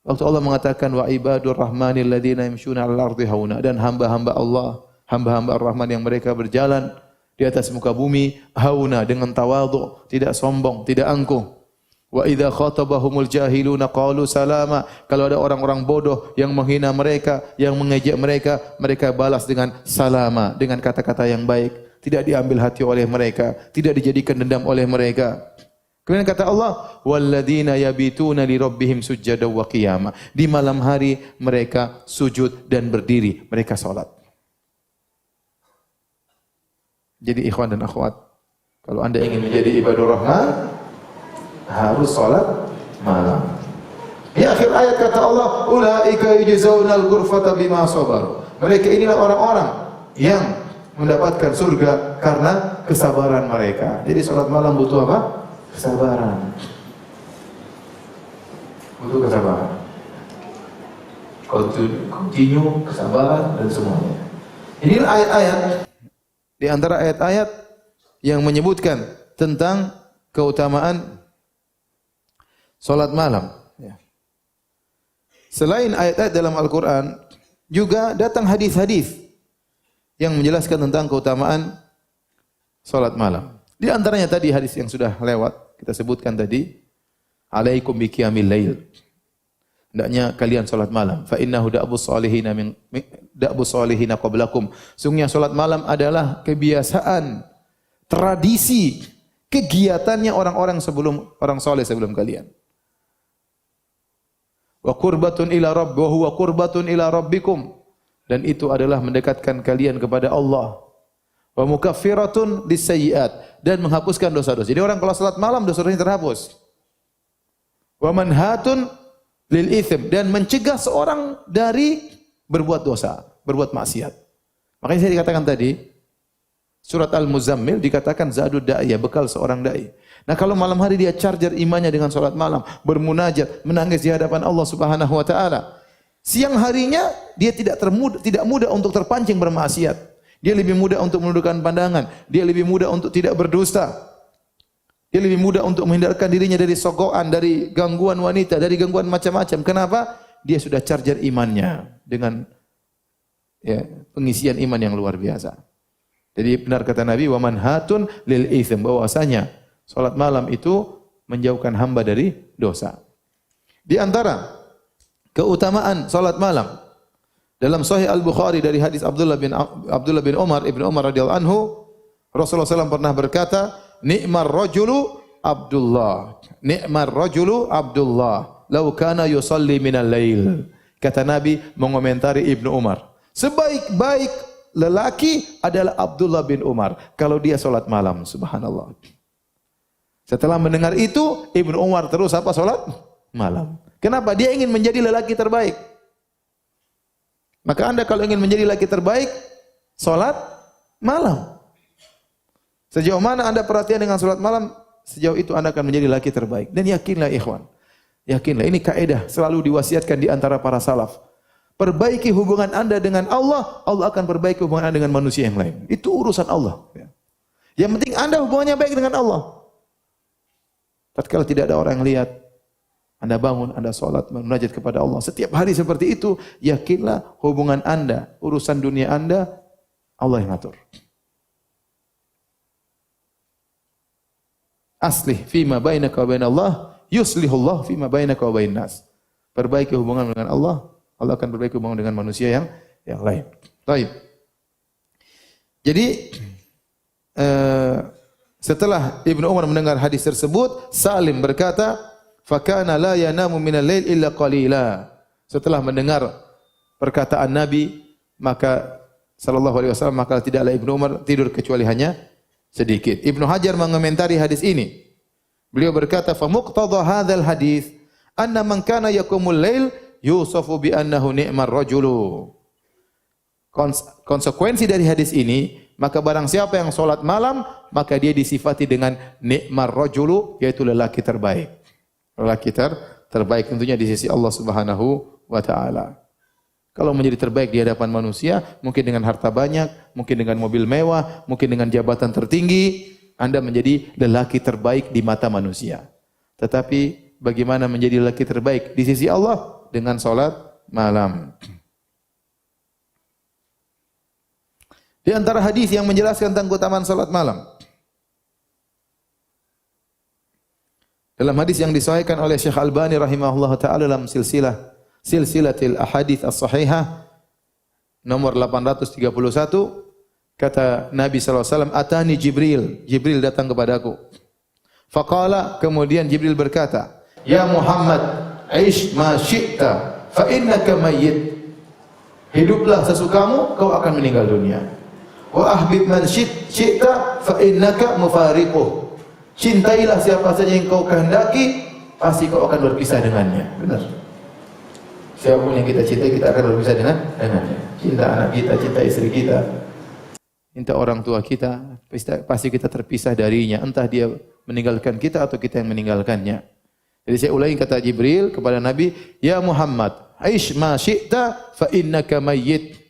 [SPEAKER 1] Waktu Allah mengatakan wa ibadur rahmanil ladzina yamshuna 'alal ardi hauna, dan hamba-hamba Allah, hamba-hamba Ar-Rahman yang mereka berjalan di atas muka bumi hauna, dengan tawadhu, tidak sombong, tidak angkuh. Wa idza khatabahumul jahiluna qalu salama. Kalau ada orang-orang bodoh yang menghina mereka, yang mengejek mereka, mereka balas dengan salama, dengan kata-kata yang baik, tidak diambil hati oleh mereka, tidak dijadikan dendam oleh mereka. Kemudian kata Allah, walladzina yabituna li rabbihim sujada wa qiyama. Di malam hari mereka sujud dan berdiri, mereka salat. Jadi ikhwan dan akhwat, kalau Anda ingin menjadi ibadur Rahman, harus salat malam. Di akhir ayat kata Allah, ulaika yujzaunal ghurfata bima sabaru. Mereka inilah orang-orang yang mendapatkan surga karena kesabaran mereka. Jadi salat malam butuh apa? Kesabaran. Butuh kesabaran. Continue, kesabaran dan semuanya. Inilah ayat-ayat di antara ayat-ayat yang menyebutkan tentang keutamaan salat malam. Selain ayat-ayat dalam Al-Quran, juga datang hadis-hadis yang menjelaskan tentang keutamaan salat malam. Di antaranya tadi hadis yang sudah lewat, kita sebutkan tadi, alaikum biqiyamil lail. Hendaknya kalian salat malam. Fa innahu da'bus salihina qablakum. Sungguhnya salat malam adalah kebiasaan, tradisi, kegiatannya orang-orang saleh sebelum kalian. Wa qurbatun ila rabb wa huwa qurbatun ila rabbikum. Dan itu adalah mendekatkan kalian kepada Allah. Wa mukaffiratun lisayyi'at, dan menghapuskan dosa-dosa. Jadi orang kalau salat malam dosa-dosanya terhapus. Wa manhatun lil itsm, dan mencegah seorang dari berbuat dosa, berbuat maksiat. Makanya saya dikatakan tadi, surat Al-Muzammil dikatakan zadud da'iyah, bekal seorang dai. Nah, kalau malam hari dia charger imannya dengan salat malam, bermunajat, menangis di hadapan Allah Subhanahu wa taala. Siang harinya dia tidak mudah untuk terpancing bermaksiat. Dia lebih mudah untuk menundukkan pandangan, dia lebih mudah untuk tidak berdusta. Dia lebih mudah untuk menghindarkan dirinya dari sogokan, dari gangguan wanita, dari gangguan macam-macam. Kenapa? Dia sudah charger imannya dengan pengisian iman yang luar biasa. Jadi benar kata Nabi, wa manhatun lil itsm, bahwasanya salat malam itu menjauhkan hamba dari dosa. Di antara keutamaan salat malam dalam Sahih Al-Bukhari dari hadis Abdullah bin Umar radhiyallahu anhu, Rasulullah SAW pernah berkata, ni'mar rajulu Abdullah, ni'mar rajulu Abdullah, law kana yusalli minal lail. Kata Nabi mengomentari Ibnu Umar, sebaik-baik lelaki adalah Abdullah bin Umar kalau dia salat malam. Subhanallah. Setelah mendengar itu, Ibnu Umar terus salat malam. Kenapa? Dia ingin menjadi lelaki terbaik. Maka Anda kalau ingin menjadi lelaki terbaik, salat malam. Sejauh mana Anda perhatian dengan salat malam, sejauh itu Anda akan menjadi lelaki terbaik. Dan yakinlah ikhwan, yakinlah, ini kaidah selalu diwasiatkan di antara para salaf. Perbaiki hubungan Anda dengan Allah, Allah akan perbaiki hubungan Anda dengan manusia yang lain. Itu urusan Allah. Yang penting Anda hubungannya baik dengan Allah. Tatkala tidak ada orang yang lihat, Anda bangun, Anda salat, munajat kepada Allah. Setiap hari seperti itu, yakinlah hubungan Anda, urusan dunia Anda, Allah yang atur. Aslih fima bainaka wa bain Allah, yuslihullah fima bainaka wa bain nas. Perbaiki hubungan dengan Allah, Allah akan perbaiki hubungan dengan manusia yang lain. Baik. Jadi setelah Ibnu Umar mendengar hadis tersebut, Salim berkata, "Fakana la yanamu minal lail illa qalila." Setelah mendengar perkataan Nabi, maka sallallahu alaihi wasallam, maka tidaklah Ibnu Umar tidur kecuali hanya sedikit. Ibnu Hajar mengomentari hadis ini. Beliau berkata, "Fa muqtadha hadzal hadis anna man kana yaqumul lail yusafu bi annahu ni'mar rajulu." Konsekuensi dari hadis ini, maka barang siapa yang salat malam, maka dia disifati dengan ni'mar rajulu, yaitu lelaki terbaik. Lelaki terbaik tentunya di sisi Allah Subhanahu wa taala. Kalau menjadi terbaik di hadapan manusia, mungkin dengan harta banyak, mungkin dengan mobil mewah, mungkin dengan jabatan tertinggi, Anda menjadi lelaki terbaik di mata manusia. Tetapi bagaimana menjadi lelaki terbaik di sisi Allah? Dengan salat malam. Di antara hadis yang menjelaskan tentang keutamaan salat malam, dalam hadis yang disahihkan oleh Syekh Albani rahimahullah taala dalam silsilatil ahadits as-sahihah nomor 831, kata Nabi sallallahu alaihi wasallam, "Atani Jibril datang kepadaku." Faqala, kemudian Jibril berkata, "Ya Muhammad, aish ma syi'ta fa innaka mayyit." Hiduplah sesukamu, kau akan meninggal dunia. Wa ahbib man syi'ta fa innaka mufariquh. Cintailah siapa saja yang kau kehendaki, pasti kau akan berpisah dengannya. Benar. Siapapun yang kita cintai, kita akan berpisah dengannya. Cinta anak kita, cinta istri kita, cinta orang tua kita, pasti kita terpisah darinya. Entah dia meninggalkan kita atau kita yang meninggalkannya. Jadi saya ulangi kata Jibril kepada Nabi, Ya Muhammad, aish ma syi'ta fa innaka mayyit.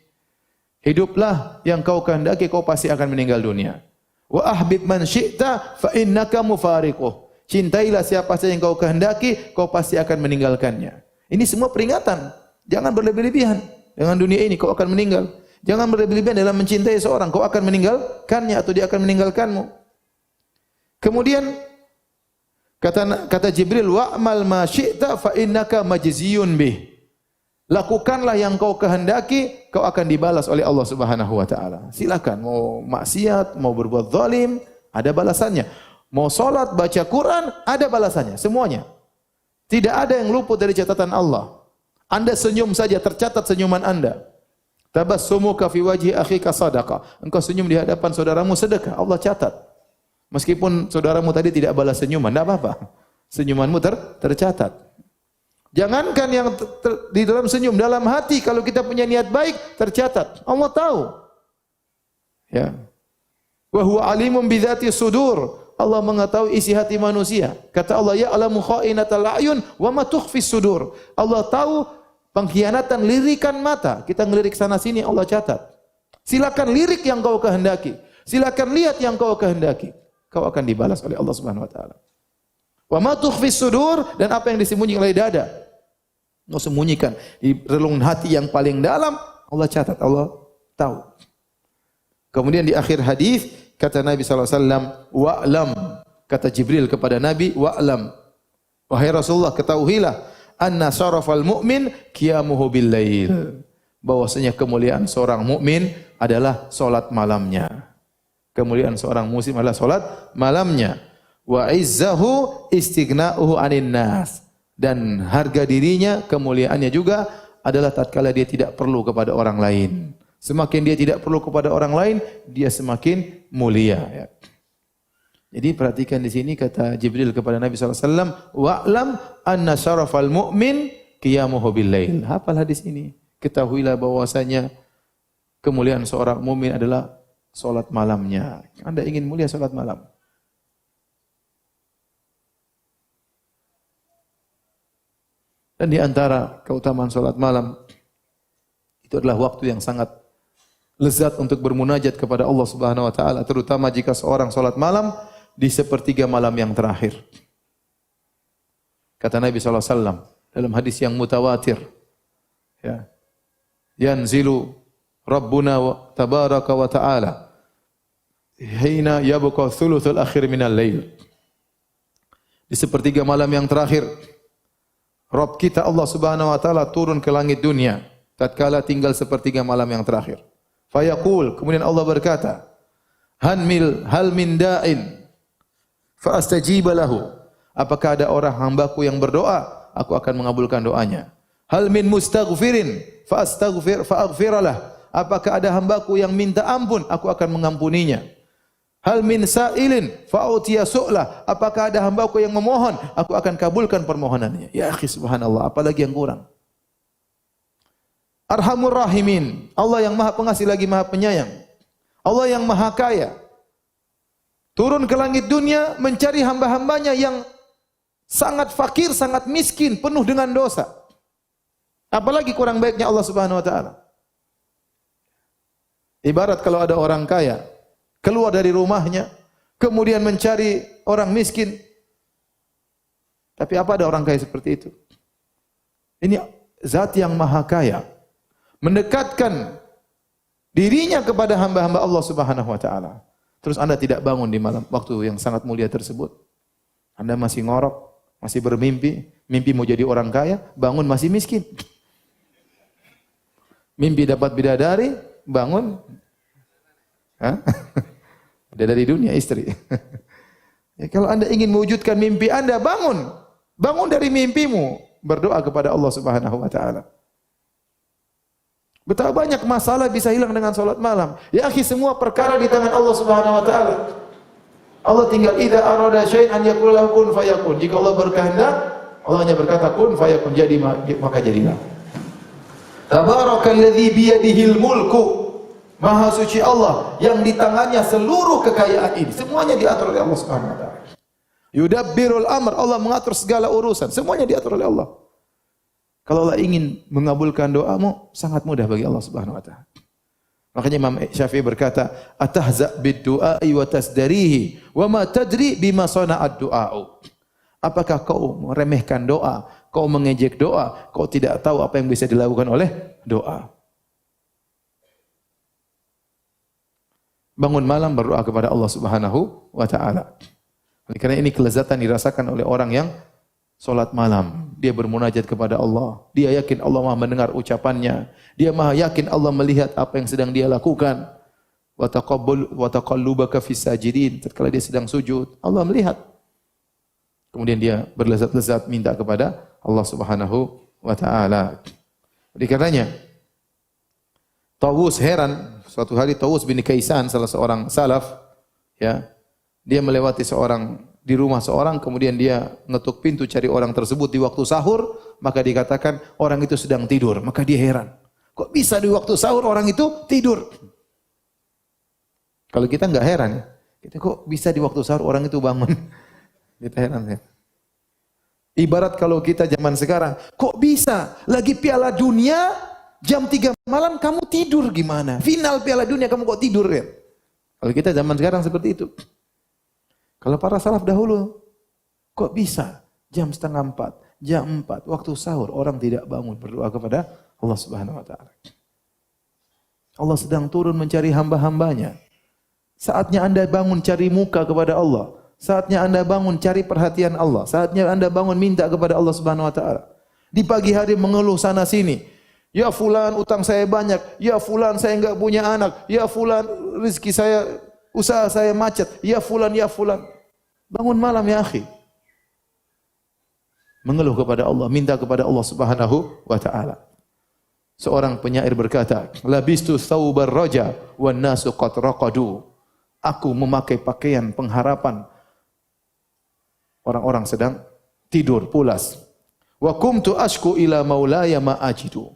[SPEAKER 1] Hiduplah yang kau kehendaki, kau pasti akan meninggal dunia. Wa ahbib man syi'ta fa innaka mufariquh. Cintailah siapa saja yang kau kehendaki, kau pasti akan meninggalkannya. Ini semua peringatan. Jangan berlebih-lebihan dengan dunia ini, kau akan meninggal. Jangan berlebih-lebihan dalam mencintai seorang, kau akan meninggalkannya atau dia akan meninggalkanmu. Kemudian kata Jibril, wa'mal ma syi'ta fa innaka majziyun bih. Lakukanlah yang kau kehendaki, kau akan dibalas oleh Allah Subhanahu wa taala. Silakan mau maksiat, mau berbuat zalim, ada balasannya. Mau salat, baca Quran, ada balasannya, semuanya. Tidak ada yang luput dari catatan Allah. Anda senyum saja tercatat senyuman Anda. Tabassumuka fi wajhi akhika sadaqah. Engkau senyum di hadapan saudaramu sedekah, Allah catat. Meskipun saudaramu tadi tidak balas senyuman, tidak apa-apa. Senyumanmu tercatat. Jangankan yang di dalam senyum, dalam hati kalau kita punya niat baik tercatat. Allah tahu. Ya. Wa huwa alimun bi dzati sudur. Allah mengetahui isi hati manusia. Kata Allah, ya'lamu kha'inatal a'yun wa ma tukhfis sudur. Allah tahu pengkhianatan lirikan mata. Kita ngelirik sana sini, Allah catat. Silakan lirik yang kau kehendaki. Silakan lihat yang kau kehendaki. Kau akan dibalas oleh Allah Subhanahu wa taala. Wa ma tukhfis sudur, dan apa yang disembunyikan oleh dada. Kau sembunyikan di relung hati yang paling dalam, Allah catat, Allah tahu. Kemudian di akhir hadis kata Nabi sallallahu alaihi wasallam, wa'lam, kata Jibril kepada Nabi, wa'lam, wahai Rasulullah, ketahuilah, anna syarafal mu'min qiyamuhu bil lail, bahwasanya kemuliaan seorang mukmin adalah salat malamnya. Kemuliaan seorang muslim adalah salat malamnya. Wa izzahu istighna'uhu 'anil nas, dan harga dirinya, kemuliaannya juga adalah tatkala dia tidak perlu kepada orang lain. Semakin dia tidak perlu kepada orang lain, dia semakin mulia. Ya. Jadi perhatikan di sini kata Jibril kepada Nabi SAW, wa'lam anna syarafal mu'min qiyamuhu bil lail. Hafal hadis ini. Ketahuilah bahwasanya kemuliaan seorang mukmin adalah salat malamnya. Anda ingin mulia, salat malam. Dan di antara keutamaan salat malam itu adalah waktu yang sangat lezat untuk bermunajat kepada Allah Subhanahu wa taala, terutama jika seorang salat malam di sepertiga malam yang terakhir. Kata Nabi sallallahu alaihi wasallam dalam hadis yang mutawatir, ya. Yanzilu Rabbuna wa tabaraka wa taala hina yabqa thuluthul akhir minal lail. Di sepertiga malam yang terakhir, Rabb kita Allah Subhanahu wa taala turun ke langit dunia tatkala tinggal sepertiga malam yang terakhir. Fayaqul, kemudian Allah berkata, hal min da'in fa astajiba lahu. Apakah ada orang hambaku yang berdoa, aku akan mengabulkan doanya. Hal min mustaghfirin fa aghfiralah. Apakah ada hambaku yang minta ampun, aku akan mengampuninya. Hal min sa'ilin fa utiya su'lah. Apakah ada hambaku yang memohon, aku akan kabulkan permohonannya. Ya akhi, subhanallah, apalagi yang kurang. Arhamur Rahimin, Allah yang maha pengasih lagi maha penyayang. Allah yang maha kaya. Turun ke langit dunia mencari hamba-hambanya yang sangat fakir, sangat miskin, penuh dengan dosa. Apalagi kurang baiknya Allah Subhanahu wa taala. Ibarat kalau ada orang kaya keluar dari rumahnya, kemudian mencari orang miskin. Tapi apa ada orang kaya seperti itu? Ini zat yang maha kaya, mendekatkan dirinya kepada hamba-hamba Allah Subhanahu wa taala. Terus Anda tidak bangun di malam waktu yang sangat mulia tersebut. Anda masih ngorok, masih bermimpi, mimpi mau jadi orang kaya, bangun masih miskin. Mimpi dapat bidadari, bangun bidadari dunia istri. Ya, kalau Anda ingin mewujudkan mimpi Anda, bangun. Bangun dari mimpimu, berdoa kepada Allah Subhanahu wa taala. Betapa banyak masalah bisa hilang dengan salat malam. Ya akhi, semua perkara di tangan Allah Subhanahu wa taala. Allah tinggal idza arada syai'an yaqul lahu kun fayakun. Jika Allah berkehendak, Allah hanya berkata kun fayakun, jadi maka jadilah. Tabarakalladzi biyadihil mulku. Maha suci Allah yang di tangannya seluruh kekayaan ini. Semuanya diatur oleh Allah Subhanahu wa taala. Yudabbirul amr, Allah mengatur segala urusan. Semuanya diatur oleh Allah. Kalau Allah ingin mengabulkan doamu, sangat mudah bagi Allah Subhanahu wa taala. Makanya Imam Syafi'i berkata, "Atahza bid-du'ai wa tasdarihi, wa ma tadri bima sana'ad du'a'u." Apakah kau meremehkan doa, kau mengejek doa, kau tidak tahu apa yang bisa dilakukan oleh doa. Bangun malam berdoa kepada Allah Subhanahu wa taala. Karena ini kelezatan dirasakan oleh orang yang salat malam. Dia bermunajat kepada Allah. Dia yakin Allah Maha mendengar ucapannya. Dia Maha yakin Allah melihat apa yang sedang dia lakukan. Wa taqallubaka fis sajidin. Tatkala dia sedang sujud, Allah melihat. Kemudian dia berlezat-lezat minta kepada Allah Subhanahu wa taala. Oleh karenanya Tawus heran, suatu hari Tawus bin Kaisan, salah seorang salaf, ya, dia melewati di rumah seorang, kemudian dia ngetuk pintu cari orang tersebut di waktu sahur, maka dikatakan orang itu sedang tidur. Maka dia heran, kok bisa di waktu sahur orang itu tidur? Kalau kita enggak heran, kita kok bisa di waktu sahur orang itu bangun? Kita heran ya. Ibarat kalau kita zaman sekarang, kok bisa lagi Piala Dunia jam 3 malam kamu tidur gimana? Final Piala Dunia kamu kok tidur ya? Kalau kita zaman sekarang seperti itu. Kalau para salaf dahulu, kok bisa jam 3:30, jam 4, waktu sahur orang tidak bangun berdoa kepada Allah Subhanahu wa taala. Allah sedang turun mencari hamba-hambanya. Saatnya Anda bangun cari muka kepada Allah. Saatnya Anda bangun cari perhatian Allah. Saatnya Anda bangun minta kepada Allah Subhanahu wa taala. Di pagi hari mengeluh sana sini. Ya fulan utang saya banyak, ya fulan saya enggak punya anak, ya fulan rezeki saya, usaha saya macet, ya fulan, ya fulan. Bangun malam ya akhi. Mengeluh kepada Allah, minta kepada Allah Subhanahu wa taala. Seorang penyair berkata, "Labistu thawbar raja wan nasu qad raqadu." Aku memakai pakaian pengharapan. Orang-orang sedang tidur pulas. Wa kumtu ashku ila maulaya ma ajidu.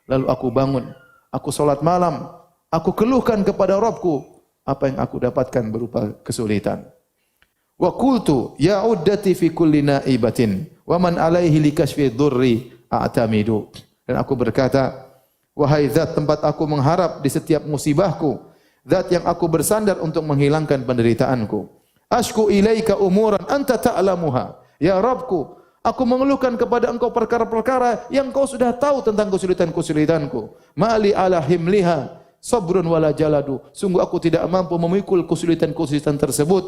[SPEAKER 1] Lalu aku bangun, aku salat malam, aku keluhkan kepada Rabbku apa yang aku dapatkan berupa kesulitan. Wa qultu ya uddati fi kulli naibatin wa man alaihi likashfi dhurri a'tamidu. Dan aku berkata, wahai zat tempat aku mengharap di setiap musibahku, zat yang aku bersandar untuk menghilangkan penderitaanku. Ashku ilaika umuran anta ta'lamuha. Ya Rabbku, aku mengeluhkan kepada engkau perkara-perkara yang kau sudah tahu tentang kesulitan-kesulitanku. Mali ala himliha sabrun wala jaladu. Sungguh aku tidak mampu memikul kesulitan-kesulitan tersebut.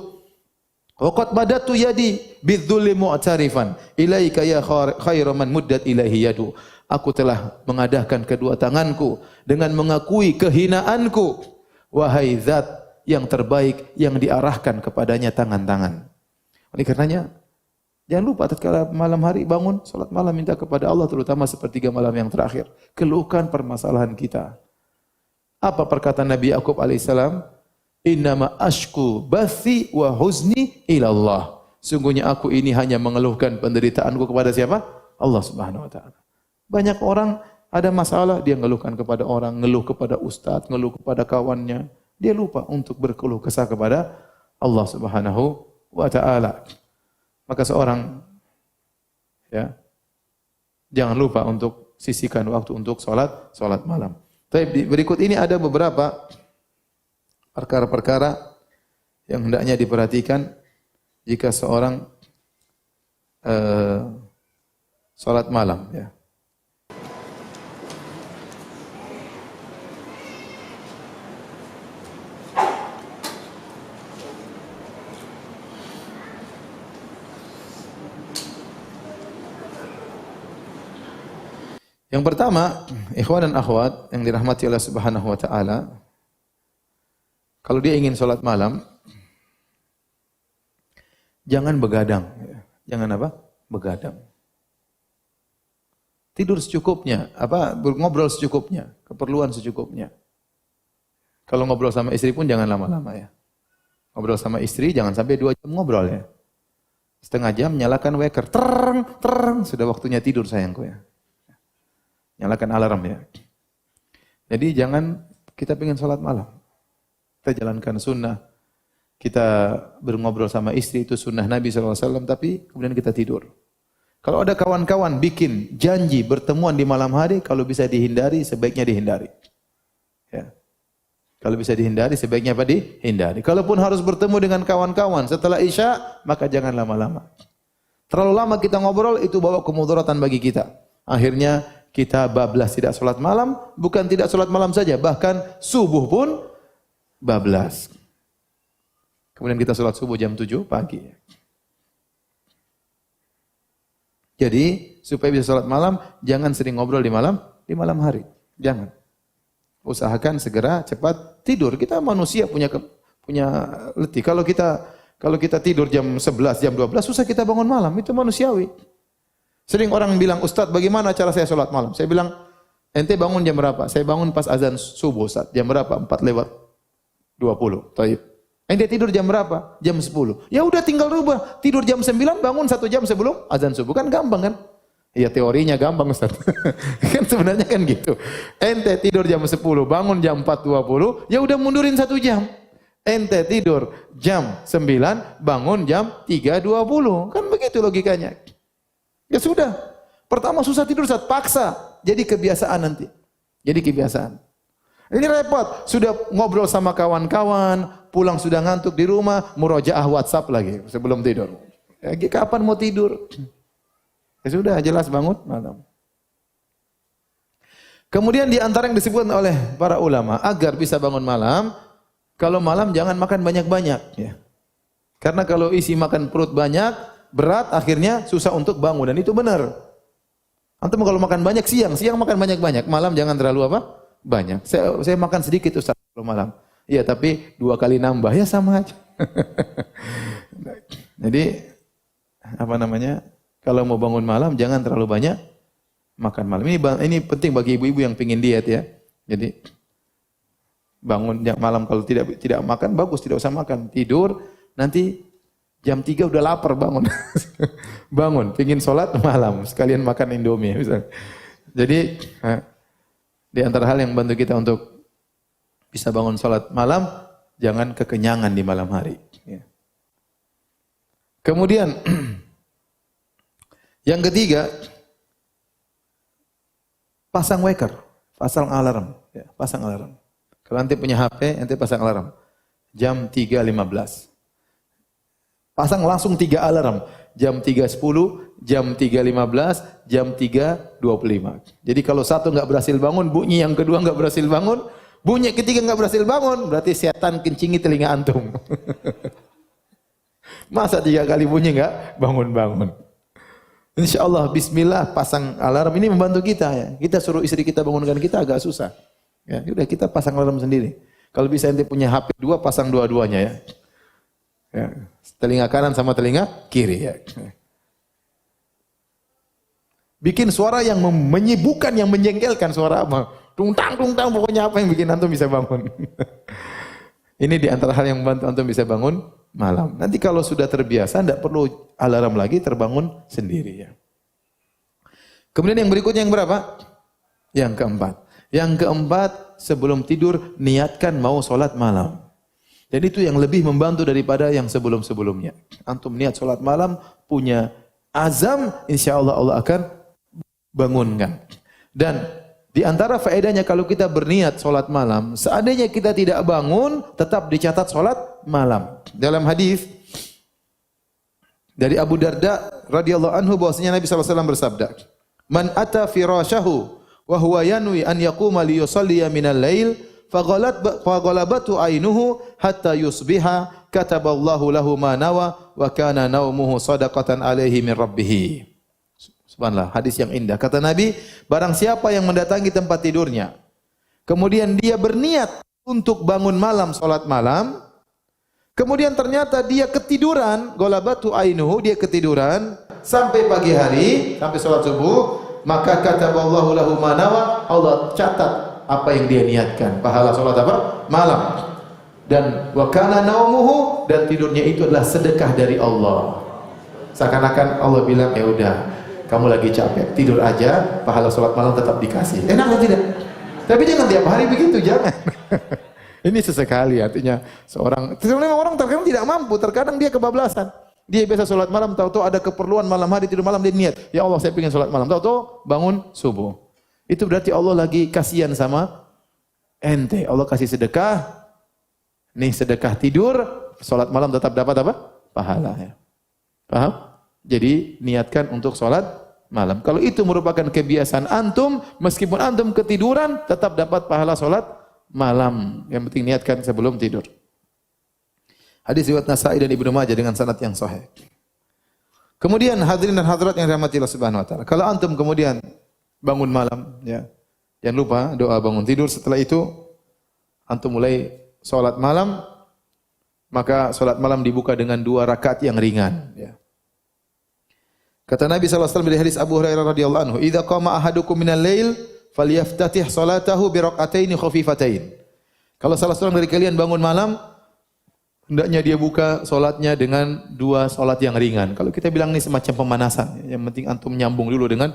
[SPEAKER 1] Waqad madatu yadi bidzulli mu'tarifan ilaika ya khairu man muddat ilaihi yadu. Aku telah mengadahkan kedua tanganku dengan mengakui kehinaanku. Wahai zat yang terbaik yang diarahkan kepadanya tangan-tangan. Oleh karenanya jangan lupa tatkala malam hari bangun salat malam minta kepada Allah, terutama sepertiga malam yang terakhir. Keluhkan permasalahan kita. Apa perkataan Nabi Yakub alaihissalam? Innama ashku bathi wa huzni ila Allah. Sungguhnya aku ini hanya mengeluhkan penderitaanku kepada siapa? Allah Subhanahu wa taala. Banyak orang ada masalah dia ngeluhkan kepada orang, ngeluh kepada ustaz, ngeluh kepada kawannya. Dia lupa untuk berkeluh kesah kepada Allah Subhanahu wa taala. Maka seorang ya jangan lupa untuk sisihkan waktu untuk salat malam. Tapi berikut ini ada beberapa perkara-perkara yang hendaknya diperhatikan jika seorang salat malam ya. Yang pertama, ikhwan dan akhwat yang dirahmati Allah Subhanahu wa taala, kalau dia ingin salat malam, jangan begadang. Jangan apa? Begadang. Tidur secukupnya, ngobrol secukupnya, keperluan secukupnya. Kalau ngobrol sama istri pun jangan lama-lama ya. Ngobrol sama istri jangan sampai 2 jam ngobrol ya. Setengah jam nyalakan weker, terang, sudah waktunya tidur sayangku ya. Nyalakan alarm ya. Jadi jangan kita pengen sholat malam. Kita jalankan sunnah. Kita ngobrol sama istri itu sunnah Nabi SAW, tapi kemudian kita tidur. Kalau ada kawan-kawan bikin janji bertemuan di malam hari, kalau bisa dihindari, sebaiknya dihindari. Ya. Kalau bisa dihindari, sebaiknya apa? Dihindari. Kalaupun harus bertemu dengan kawan-kawan setelah Isya, maka jangan lama-lama. Terlalu lama kita ngobrol, itu bawa kemudaratan bagi kita. Akhirnya kita bablas tidak sholat malam, bukan tidak sholat malam saja, bahkan subuh pun bablas. Kemudian kita sholat subuh jam 7 pagi. Jadi, supaya bisa sholat malam, jangan sering ngobrol di malam hari. Jangan. Usahakan segera cepat tidur. Kita manusia punya letih. Kalau kita tidur jam 11, jam 12, susah kita bangun malam. Itu manusiawi. Sering orang bilang, Ustaz, bagaimana cara saya sholat malam? Saya bilang, ente bangun jam berapa? Saya bangun pas azan subuh, Ustaz. Jam berapa? 4:20. Taib. Ente tidur jam berapa? Jam 10. Ya udah tinggal rubah. Tidur jam 9, bangun 1 jam sebelum azan subuh. Kan gampang kan? Ya teorinya gampang, Ustaz. Kan sebenarnya kan gitu. Ente tidur jam 10, bangun jam 4:20, ya udah mundurin 1 jam. Ente tidur jam 9, bangun jam 3:20. Kan begitu logikanya. Ya sudah. Pertama susah tidur, saat paksa. Jadi kebiasaan nanti. Jadi kebiasaan. Ini repot. Sudah ngobrol sama kawan-kawan, pulang sudah ngantuk di rumah, murojaah WhatsApp lagi sebelum tidur. Ya, kapan mau tidur? Ya sudah, jelas bangun malam. Kemudian di antara yang disebutkan oleh para ulama agar bisa bangun malam, kalau malam jangan makan banyak-banyak. Ya. Karena kalau isi makan perut banyak, berat, akhirnya susah untuk bangun. Dan itu benar. Antum kalau makan banyak siang makan banyak-banyak. Malam jangan terlalu apa? Banyak. Saya makan sedikit Ustaz kalau malam. Iya, tapi 2 kali nambah. Ya sama aja. Jadi, apa namanya? Kalau mau bangun malam, jangan terlalu banyak makan malam. Ini penting bagi ibu-ibu yang pingin diet ya. Jadi, bangun malam kalau tidak makan, bagus. Tidak usah makan. Tidur, nanti jam 3 udah lapar bangun. Bangun, pingin sholat malam. Sekalian makan Indomie. Misalnya. Jadi, di antara hal yang membantu kita untuk bisa bangun sholat malam, jangan kekenyangan di malam hari. Ya. Kemudian, yang ketiga, pasang waker, pasang alarm. Ya, pasang alarm. Kalau nanti punya HP, nanti pasang alarm. Jam 3.15. Pasang langsung 3 alarm. Jam 3.10, jam 3.15, jam 3.25. Jadi kalau satu nggak berhasil bangun, bunyi yang kedua nggak berhasil bangun, bunyi ketiga nggak berhasil bangun, berarti setan kencingi telinga antum. Masa 3 kali bunyi nggak bangun-bangun? Insya Allah, bismillah, pasang alarm ini membantu kita ya. Kita suruh istri kita bangunkan kita agak susah. Ya, udah kita pasang alarm sendiri. Kalau bisa ente punya HP 2, pasang dua-duanya ya. Ya, telinga kanan sama telinga kiri ya. Bikin suara yang menyibukkan, yang menjengkelkan, suara apa? Tungtang, pokoknya apa yang bikin antum bisa bangun. Ini di antara hal yang membantu antum bisa bangun malam. Nanti kalau sudah terbiasa, tidak perlu alarm lagi, terbangun sendiri ya. Kemudian yang berikutnya yang berapa? Yang keempat. Yang keempat, sebelum tidur, niatkan mau sholat malam. Dan itu yang lebih membantu daripada yang sebelum-sebelumnya. Antum niat sholat malam, punya azam, insya Allah Allah akan bangunkan. Dan di antara faedahnya kalau kita berniat sholat malam, seandainya kita tidak bangun, tetap dicatat sholat malam. Dalam hadis dari Abu Darda radhiyallahu anhu bahwasanya Nabi SAW bersabda, "Man ata firasyahu wa huwa yanwi an yaquma li yusalliya minal lail, faghalabatu ainuhu hatta yusbiha, kataballahu lahu ma nawa wa kana naumuhu shadaqatan alaihi min rabbih." Subhanallah, hadis yang indah. Kata Nabi, barang siapa yang mendatangi tempat tidurnya, kemudian dia berniat untuk bangun malam, salat malam, kemudian ternyata dia ketiduran, ghalabatu ainuhu, dia ketiduran sampai pagi hari, sampai salat subuh, maka kataballahu lahu ma nawa, Allah catat apa yang dia niatkan, pahala salat apa? Malam. Dan wa kana naumuhu, dan tidurnya itu adalah sedekah dari Allah. Seakan-akan Allah bilang, ya udah, kamu lagi capek, tidur aja, pahala salat malam tetap dikasih. Enak atau tidak? Tapi jangan tiap hari begitu, jangan. Ini sesekali, artinya sebenarnya orang terkadang tidak mampu, terkadang dia kebablasan. Dia biasa sholat malam, tahu-tahu ada keperluan malam hari, tidur malam, dia niat, ya Allah saya ingin sholat malam, tahu-tahu bangun subuh. Itu berarti Allah lagi kasihan sama ente. Allah kasih sedekah, nih sedekah tidur, sholat malam tetap dapat apa? Pahala. Ya. Paham? Jadi niatkan untuk sholat malam. Kalau itu merupakan kebiasaan antum, meskipun antum ketiduran, tetap dapat pahala sholat malam. Yang penting niatkan sebelum tidur. Hadis riwayat Nasa'i dan Ibnu Majah dengan sanad yang sahih. Kemudian hadirin dan hadirat yang dirahmati Allah Subhanahu wa taala. Kalau antum kemudian bangun malam, ya. Jangan lupa doa bangun tidur. Setelah itu antum mulai salat malam, maka salat malam dibuka dengan 2 rakaat yang ringan, ya. Kata Nabi SAW dari hadis Abu Hurairah radhiyallahu anhu, "Idza qama ahadukum minal lail falyaftatih salatahu bi rak'ataini khafifatain." Kalau salah seorang dari kalian bangun malam, hendaknya dia buka salatnya dengan 2 salat yang ringan. Kalau kita bilang ini semacam pemanasan, yang penting antum nyambung dulu dengan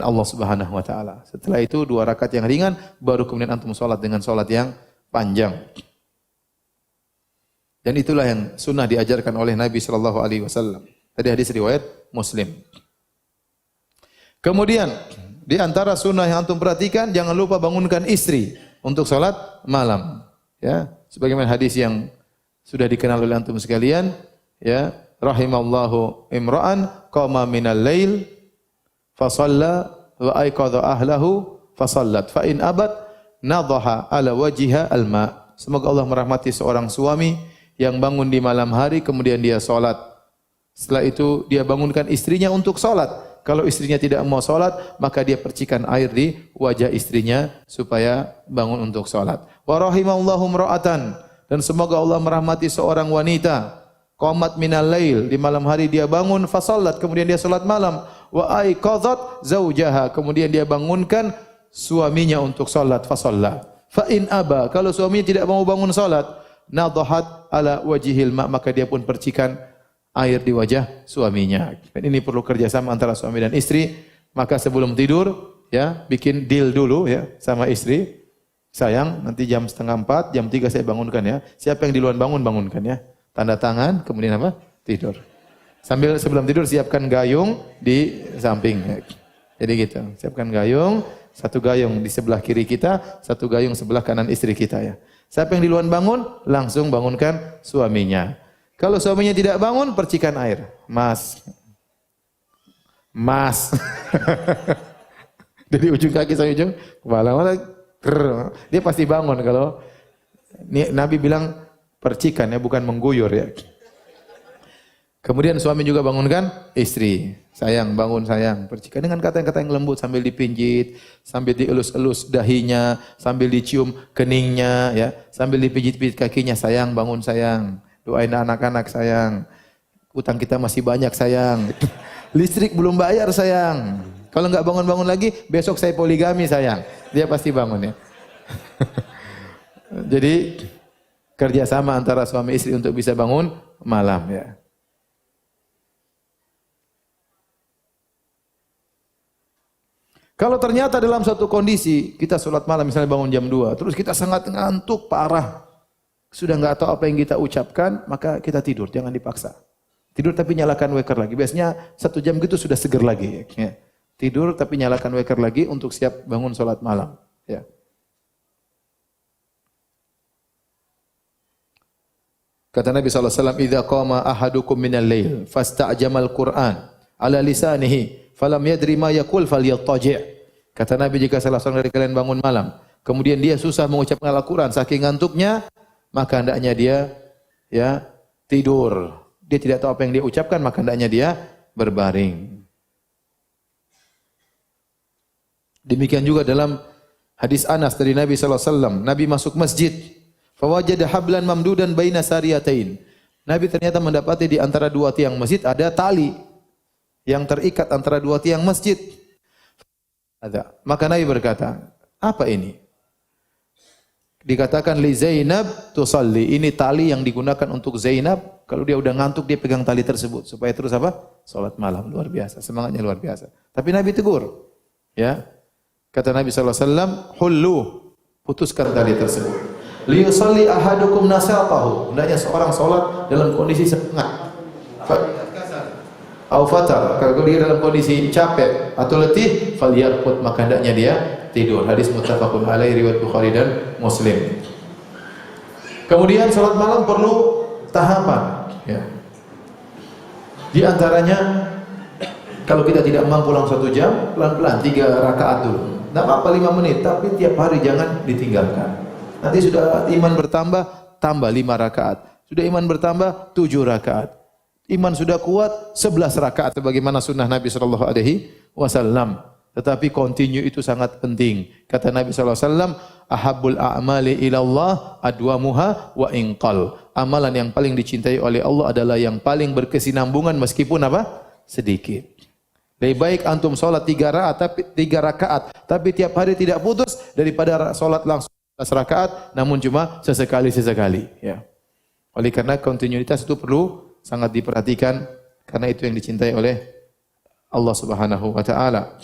[SPEAKER 1] Allah Subhanahu wa taala. Setelah itu 2 rakaat yang ringan, baru kemudian antum salat dengan salat yang panjang. Dan itulah yang sunnah diajarkan oleh Nabi sallallahu alaihi wasallam. Tadi hadis riwayat Muslim. Kemudian di antara sunnah yang antum perhatikan, jangan lupa bangunkan istri untuk salat malam. Ya, sebagaimana hadis yang sudah dikenal oleh antum sekalian, ya, rahimallahu imra'an qama minal lail fa shalla wa ayqadha ahlahu fa sallat fa in abat nadhaha ala wajhiha alma. Semoga Allah merahmati seorang suami yang bangun di malam hari kemudian dia salat. Setelah itu dia bangunkan istrinya untuk salat. Kalau istrinya tidak mau salat, maka dia percikan air di wajah istrinya supaya bangun untuk salat. Wa rahimallahu imra'atan, dan semoga Allah merahmati seorang wanita qamat minal lail, di malam hari dia bangun fa salat, kemudian dia salat malam. Wa aiqadhat zaujaha, kemudian dia bangunkan suaminya untuk salat fa shalla. Fa in aba, kalau suaminya tidak mau bangun salat, nadhahat ala wajhil ma, maka dia pun percikan air di wajah suaminya. Dan ini perlu kerjasama antara suami dan istri. Maka sebelum tidur, ya, bikin deal dulu, ya, sama istri. Sayang, nanti jam 3:30, jam 3 saya bangunkan, ya. Siapa yang duluan bangun, bangunkan, ya. Tanda tangan, kemudian apa? Tidur. Sambil sebelum tidur siapkan gayung di samping. Ya. Jadi gitu. Siapkan gayung, 1 gayung di sebelah kiri kita, 1 gayung sebelah kanan istri kita, ya. Siapa yang duluan bangun, langsung bangunkan suaminya. Kalau suaminya tidak bangun, percikan air. Mas. Dari ujung kaki sampai ujung kepala. Dia pasti bangun kalau Nabi bilang percikan, ya, bukan mengguyur, ya. Kemudian suami juga bangunkan istri. Sayang, bangun sayang. Percikan dengan kata-kata yang lembut sambil dipinjit, sambil dielus-elus dahinya, sambil dicium keningnya, ya, sambil dipijit-pijit kakinya. Sayang, bangun sayang. Doain anak-anak sayang. Utang kita masih banyak sayang. Listrik belum bayar sayang. Kalau enggak bangun-bangun lagi, besok saya poligami sayang. Dia pasti bangun, ya. Jadi kerjasama antara suami istri untuk bisa bangun malam, ya. Kalau ternyata dalam suatu kondisi kita sholat malam misalnya bangun jam 2, terus kita sangat ngantuk parah. Sudah enggak tahu apa yang kita ucapkan, maka kita tidur, jangan dipaksa. Tidur tapi nyalakan waker lagi. Biasanya 1 jam gitu sudah seger lagi. Ya. Tidur tapi nyalakan waker lagi untuk siap bangun sholat malam. Ya. Kata Nabi SAW, "Idza qama ahadukum minal lail, fasta'jamal Qur'an ala lisanihi, falam yadri ma yaqul falyattaji'." Kata Nabi, jika salah seorang dari kalian bangun malam, kemudian dia susah mengucapkan Al-Qur'an saking ngantuknya, maka hendaknya dia, ya, tidur. Dia tidak tahu apa yang dia ucapkan, maka hendaknya dia berbaring. Demikian juga dalam hadis Anas dari Nabi SAW. Nabi masuk masjid, fawajada hablan mamdudan baina sariyatain. Nabi ternyata mendapati di antara 2 tiang masjid ada tali yang terikat antara 2 tiang masjid. Ada. Maka Nabi berkata, apa ini? Dikatakan li Zainab tusalli. Ini tali yang digunakan untuk Zainab. Kalau dia udah ngantuk, dia pegang tali tersebut supaya terus apa? Salat malam. Luar biasa, semangatnya luar biasa. Tapi Nabi tegur, ya. Kata Nabi sallallahu alaihi wasallam, "Hullu," putuskan tali tersebut. "Liyusalli ahadukum nasatahu." Hendaknya seorang salat dalam kondisi semangat. Au fatar, kalau dia dalam kondisi capek atau letih, falyarqud, maka hendaknya dia tidur. Hadis muttafaqun alaihi riwayat Bukhari dan Muslim. Kemudian salat malam perlu tahapan, ya. Di antaranya kalau kita tidak mampu langsung 1 jam, pelan-pelan 3 rakaat dulu. Tidak apa-apa 5 menit, tapi tiap hari jangan ditinggalkan. Nanti sudah iman bertambah, tambah 5 rakaat. Sudah iman bertambah, 7 rakaat. Iman sudah kuat, 11 rakaat sebagaimana sunnah Nabi sallallahu alaihi wasallam. Tetapi continue itu sangat penting. Kata Nabi sallallahu alaihi wasallam, "Ahabbul a'mali ilallah adwamuha wa inqal." Amalan yang paling dicintai oleh Allah adalah yang paling berkesinambungan meskipun apa? Sedikit. Lebih baik antum salat 3 rakaat tapi tiap hari tidak putus daripada salat langsung 11 rakaat namun cuma sesekali, ya. Oleh karena kontinuitas itu perlu sangat diperhatikan karena itu yang dicintai oleh Allah Subhanahu wa taala.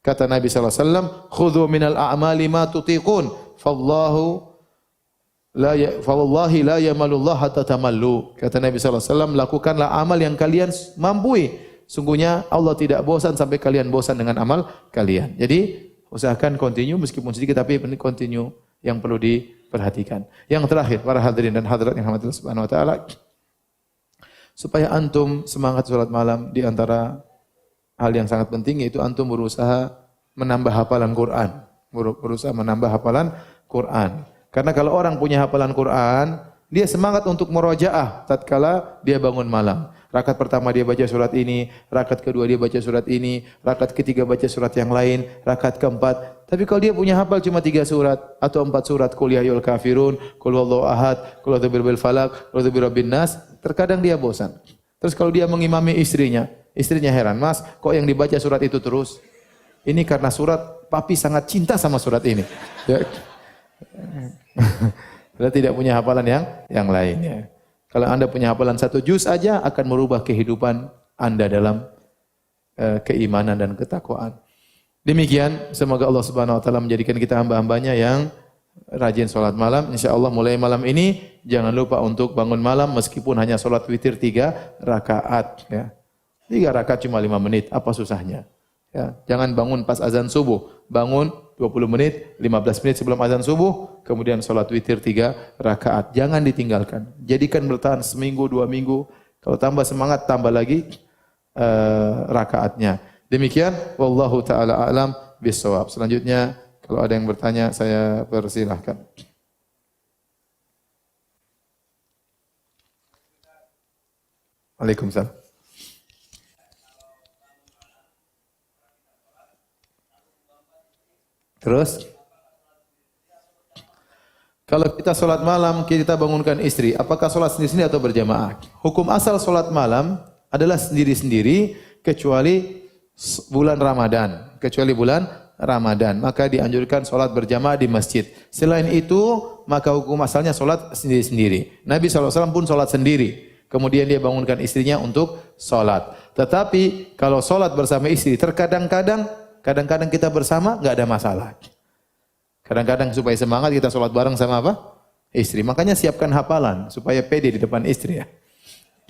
[SPEAKER 1] Kata Nabi sallallahu alaihi wasallam, "Khudhu minal a'mali ma tutiqun, fawallahi la yamalullah hatta tamallu." Kata Nabi sallallahu alaihi wasallam, lakukanlah amal yang kalian mampu. Sungguhnya Allah tidak bosan sampai kalian bosan dengan amal kalian. Jadi usahakan continue meskipun sedikit tapi continue yang perlu diperhatikan. Yang terakhir, para hadirin dan hadirat yang rahmatillah subhanahu wa taala, supaya antum semangat salat malam, di antara hal yang sangat penting yaitu antum berusaha menambah hafalan Quran. Berusaha menambah hafalan Quran. Karena kalau orang punya hafalan Quran, dia semangat untuk murojaah tatkala dia bangun malam. Rakaat pertama dia baca surat ini, rakaat kedua dia baca surat ini, rakaat ketiga baca surat yang lain, rakaat keempat. Tapi kalau dia punya hafal cuma 3 surat atau 4 surat, Qul ya ayyuhal kafirun, Qul huwallahu ahad, Qul a'udzu birabbil falaq, Qul a'udzu birabbin nas, terkadang dia bosan. Terus kalau dia mengimami istrinya heran, "Mas, kok yang dibaca surat itu terus?" Ini karena surat papi sangat cinta sama surat ini. Ya. Dia tidak punya hafalan yang lainnya. Kalau Anda punya hafalan 1 juz aja akan merubah kehidupan Anda dalam keimanan dan ketakwaan. Demikian, semoga Allah Subhanahu wa taala menjadikan kita hamba-hambanya yang rajin salat malam. Insyaallah mulai malam ini jangan lupa untuk bangun malam meskipun hanya salat witir 3 rakaat, ya. 3 rakaat cuma 5 menit, apa susahnya? Ya, jangan bangun pas azan subuh, bangun 20 menit, 15 menit sebelum azan subuh, kemudian salat witir 3 rakaat. Jangan ditinggalkan. Jadikan bertahan seminggu, 2 minggu. Kalau tambah semangat, tambah lagi rakaatnya. Demikian, wallahu taala a'lam bissawab. Selanjutnya, kalau ada yang bertanya, saya persilahkan. Waalaikumsalam. Terus, kalau kita sholat malam, kita bangunkan istri, apakah sholat sendiri-sendiri atau berjamaah? Hukum asal sholat malam adalah sendiri-sendiri kecuali bulan Ramadan. Maka dianjurkan sholat berjamaah di masjid. Selain itu, maka hukum asalnya sholat sendiri-sendiri. Nabi SAW pun sholat sendiri. Kemudian dia bangunkan istrinya untuk sholat. Tetapi kalau sholat bersama istri, kadang-kadang kita bersama, enggak ada masalah. Kadang-kadang supaya semangat kita sholat bareng sama apa? Istri. Makanya siapkan hafalan supaya pede di depan istri, ya.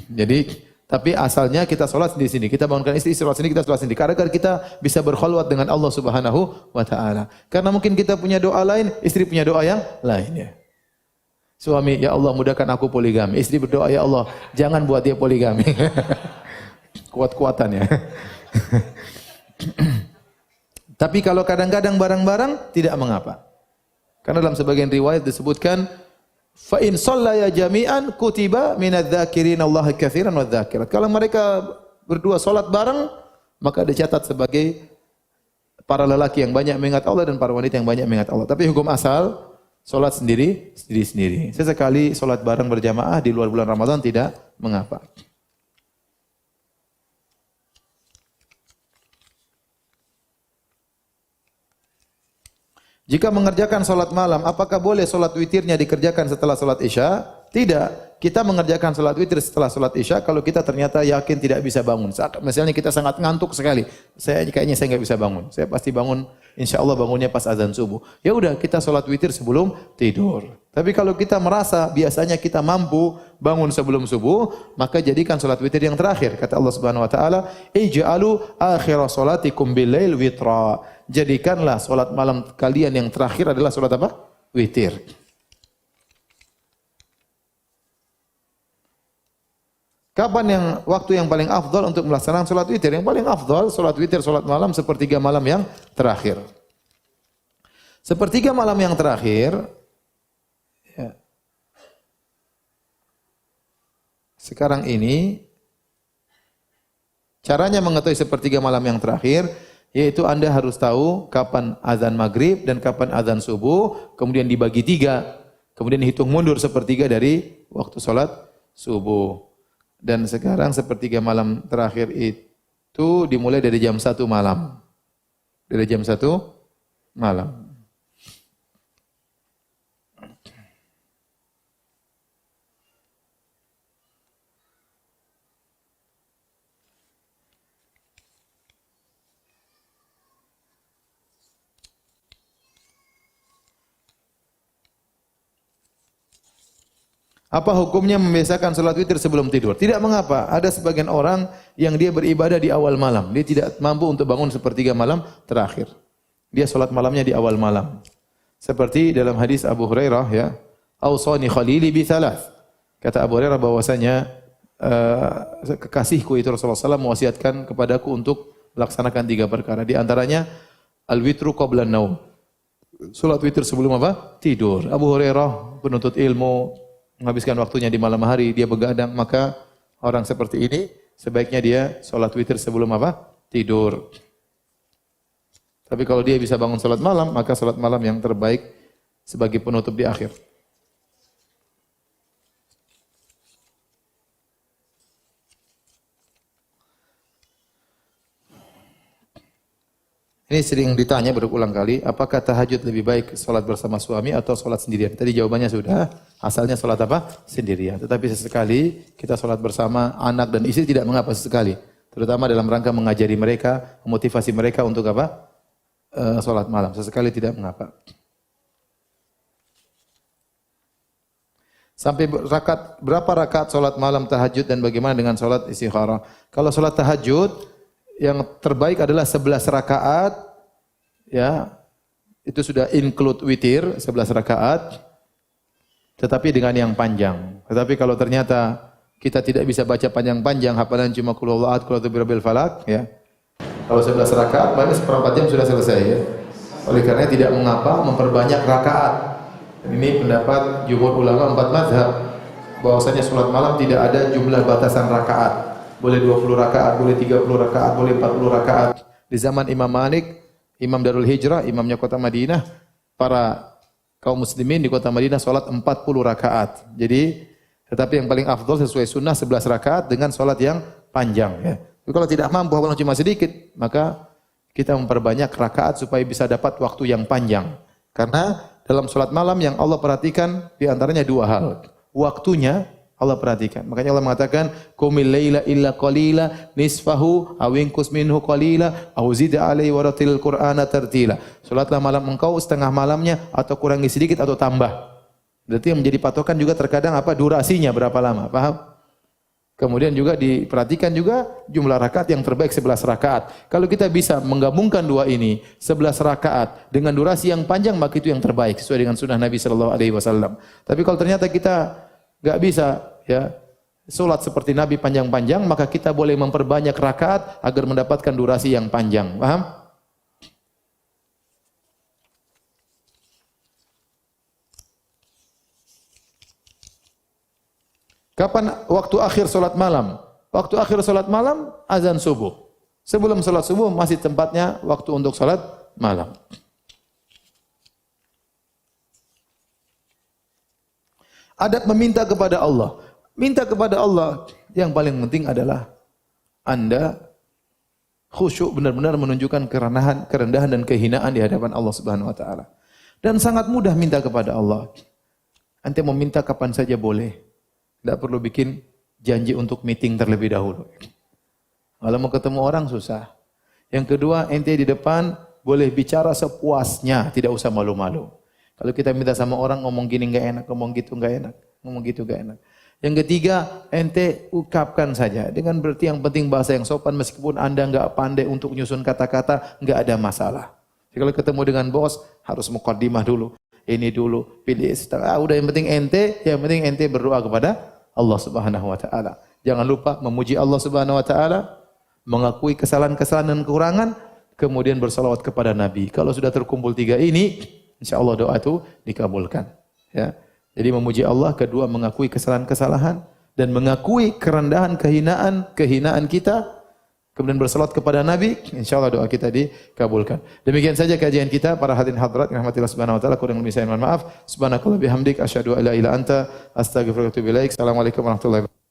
[SPEAKER 1] Jadi, tapi asalnya kita sholat di sini. Kita bangunkan istri sholat sini, kita sholat sini. Karena kita bisa berkhulwat dengan Allah Subhanahu wa taala. Karena mungkin kita punya doa lain, istri punya doa yang lain, ya. Suami, ya Allah mudahkan aku poligami. Istri berdoa, ya Allah jangan buat dia poligami. Kuat-kuatan, ya. Tapi kalau kadang-kadang bareng-bareng tidak mengapa. Karena dalam sebagian riwayat disebutkan fa in shallaya jami'an kutiba minadz-dzakirin Allah katsiran wadz-dzakirat. Kalau mereka berdua salat bareng, maka dicatat sebagai para lelaki yang banyak mengingat Allah dan para wanita yang banyak mengingat Allah. Tapi hukum asal salat sendiri-sendiri. Sesekali salat bareng berjamaah di luar bulan Ramadan tidak mengapa. Jika mengerjakan salat malam, apakah boleh salat witirnya dikerjakan setelah salat Isya? Tidak. kita mengerjakan salat witir setelah salat Isya kalau kita ternyata yakin tidak bisa bangun. Misalnya kita sangat ngantuk sekali. Kayaknya saya enggak bisa bangun. Saya pasti bangun, insyaallah bangunnya pas azan subuh. Ya udah, kita salat witir sebelum tidur. Tapi kalau kita merasa biasanya kita mampu bangun sebelum subuh, maka jadikan salat witir yang terakhir. Kata Allah Subhanahu wa taala, "Ij'alu akhir salatikum bil-lail witra." Jadikanlah salat malam kalian yang terakhir adalah salat apa? Witir. Kapan waktu yang paling afdal untuk melaksanakan salat witir? Yang paling afdal salat witir salat malam sepertiga malam yang terakhir. Sepertiga malam yang terakhir, ya. Sekarang ini caranya mengetahui sepertiga malam yang terakhir, yaitu Anda harus tahu kapan azan maghrib dan kapan azan subuh, kemudian dibagi 3, kemudian hitung mundur sepertiga dari waktu salat subuh. Dan sekarang sepertiga malam terakhir itu dimulai dari jam 1 malam. Dari jam 1 malam. Apa hukumnya membiasakan salat witir sebelum tidur? Tidak mengapa. Ada sebagian orang yang dia beribadah di awal malam. Dia tidak mampu untuk bangun sepertiga malam terakhir. Dia salat malamnya di awal malam. Seperti dalam hadis Abu Hurairah, ya, "Ausani khalili bi thalath." Kata Abu Hurairah bahwasanya kekasihku itu Rasulullah SAW mewasiatkan kepadaku untuk melaksanakan 3 perkara. Di antaranya al-witru qabla an-naum. Salat witir sebelum apa? Tidur. Abu Hurairah penuntut ilmu, menghabiskan waktunya di malam hari, dia begadang, maka orang seperti ini sebaiknya dia salat witir sebelum apa? Tidur. Tapi kalau dia bisa bangun salat malam, maka salat malam yang terbaik sebagai penutup di akhir. Ini sering ditanya berulang kali, apakah tahajud lebih baik salat bersama suami atau salat sendirian? Tadi jawabannya sudah, asalnya salat apa? Sendirian. Tetapi sesekali kita salat bersama anak dan istri tidak mengapa sesekali. Terutama dalam rangka mengajari mereka, memotivasi mereka untuk apa? Salat malam. Sesekali tidak mengapa. Sampai berapa rakaat salat malam tahajud dan bagaimana dengan salat istikharah? Kalau salat tahajud yang terbaik adalah 11 rakaat, ya, itu sudah include witir, 11 rakaat, tetapi dengan yang panjang. Tetapi kalau ternyata kita tidak bisa baca panjang-panjang, hafalan cuma qul huwallahu ahad, qul a'udzu birabbil falaq, ya. Kalau 11 rakaat, maka seperempat jam sudah selesai, ya. Oleh karena tidak mengapa memperbanyak rakaat. Dan ini pendapat jumhur ulama 4 mazhab, bahwasanya salat malam tidak ada jumlah batasan rakaat. Boleh 20 rakaat, boleh 30 rakaat, boleh 40 rakaat. Di zaman Imam Malik, Imam Darul Hijrah, imamnya kota Madinah, para kaum muslimin di kota Madinah salat 40 rakaat. Jadi, tetapi yang paling afdal sesuai sunnah 11 rakaat dengan salat yang panjang, ya. Tapi kalau tidak mampu, walaupun cuma sedikit, maka kita memperbanyak rakaat supaya bisa dapat waktu yang panjang. Karena dalam salat malam yang Allah perhatikan di antaranya 2 hal. Waktunya Allah perhatikan. Makanya Allah mengatakan, "Qumil laila illa qalila nisfahu aw inqus minhu qalila aw zid 'alaihi wa ratilil Qur'ana tartila." Salatlah malam engkau setengah malamnya atau kurangi sedikit atau tambah. Berarti yang menjadi patokan juga terkadang apa? Durasinya berapa lama, paham? Kemudian juga diperhatikan juga jumlah rakaat yang terbaik 11 rakaat. Kalau kita bisa menggabungkan 2 ini, 11 rakaat dengan durasi yang panjang, maka itu yang terbaik sesuai dengan sunnah Nabi sallallahu alaihi wasallam. Tapi kalau ternyata kita enggak bisa, ya, salat seperti Nabi panjang-panjang, maka kita boleh memperbanyak rakaat agar mendapatkan durasi yang panjang. Paham? Kapan waktu akhir salat malam? Waktu akhir salat malam azan subuh. Sebelum salat subuh masih tempatnya waktu untuk salat malam. Adab meminta kepada Allah. Minta kepada Allah yang paling penting adalah Anda khusyuk, benar-benar menunjukkan kerendahan dan kehinaan di hadapan Allah Subhanahu wa taala. Dan sangat mudah minta kepada Allah. Anda mau minta kapan saja boleh. Tidak perlu bikin janji untuk meeting terlebih dahulu. Kalau mau ketemu orang susah. Yang kedua, ente di depan boleh bicara sepuasnya, tidak usah malu-malu. Kalau kita minta sama orang ngomong gini enggak enak, ngomong gitu enggak enak, ngomong gitu enggak enak. Yang ketiga, ente ukapkan saja. Dengan berarti yang penting bahasa yang sopan, meskipun Anda enggak pandai untuk nyusun kata-kata, enggak ada masalah. Jadi kalau ketemu dengan bos, harus mukaddimah dulu. Ini dulu, pilih setelah. Udah yang penting ente berdoa kepada Allah Subhanahu wa taala. Jangan lupa memuji Allah Subhanahu wa taala, mengakui kesalahan-kesalahan dan kekurangan, kemudian bersalawat kepada Nabi. Kalau sudah terkumpul 3 ini, insyaallah doa itu dikabulkan. Ya. Jadi memuji Allah, kedua mengakui kesalahan-kesalahan dan mengakui kerendahan, kehinaan kita, kemudian bersalawat kepada Nabi, insyaallah doa kita dikabulkan. Demikian saja kajian kita para hadirin hadirat rahmatillah subhanahu wa taala, kurang lebih saya mohon maaf. Subhanakallah bihamdik asyhadu an la ilaha illa anta astaghfiruka wa atubu ilaik. Assalamualaikum warahmatullahi wabarakatuh.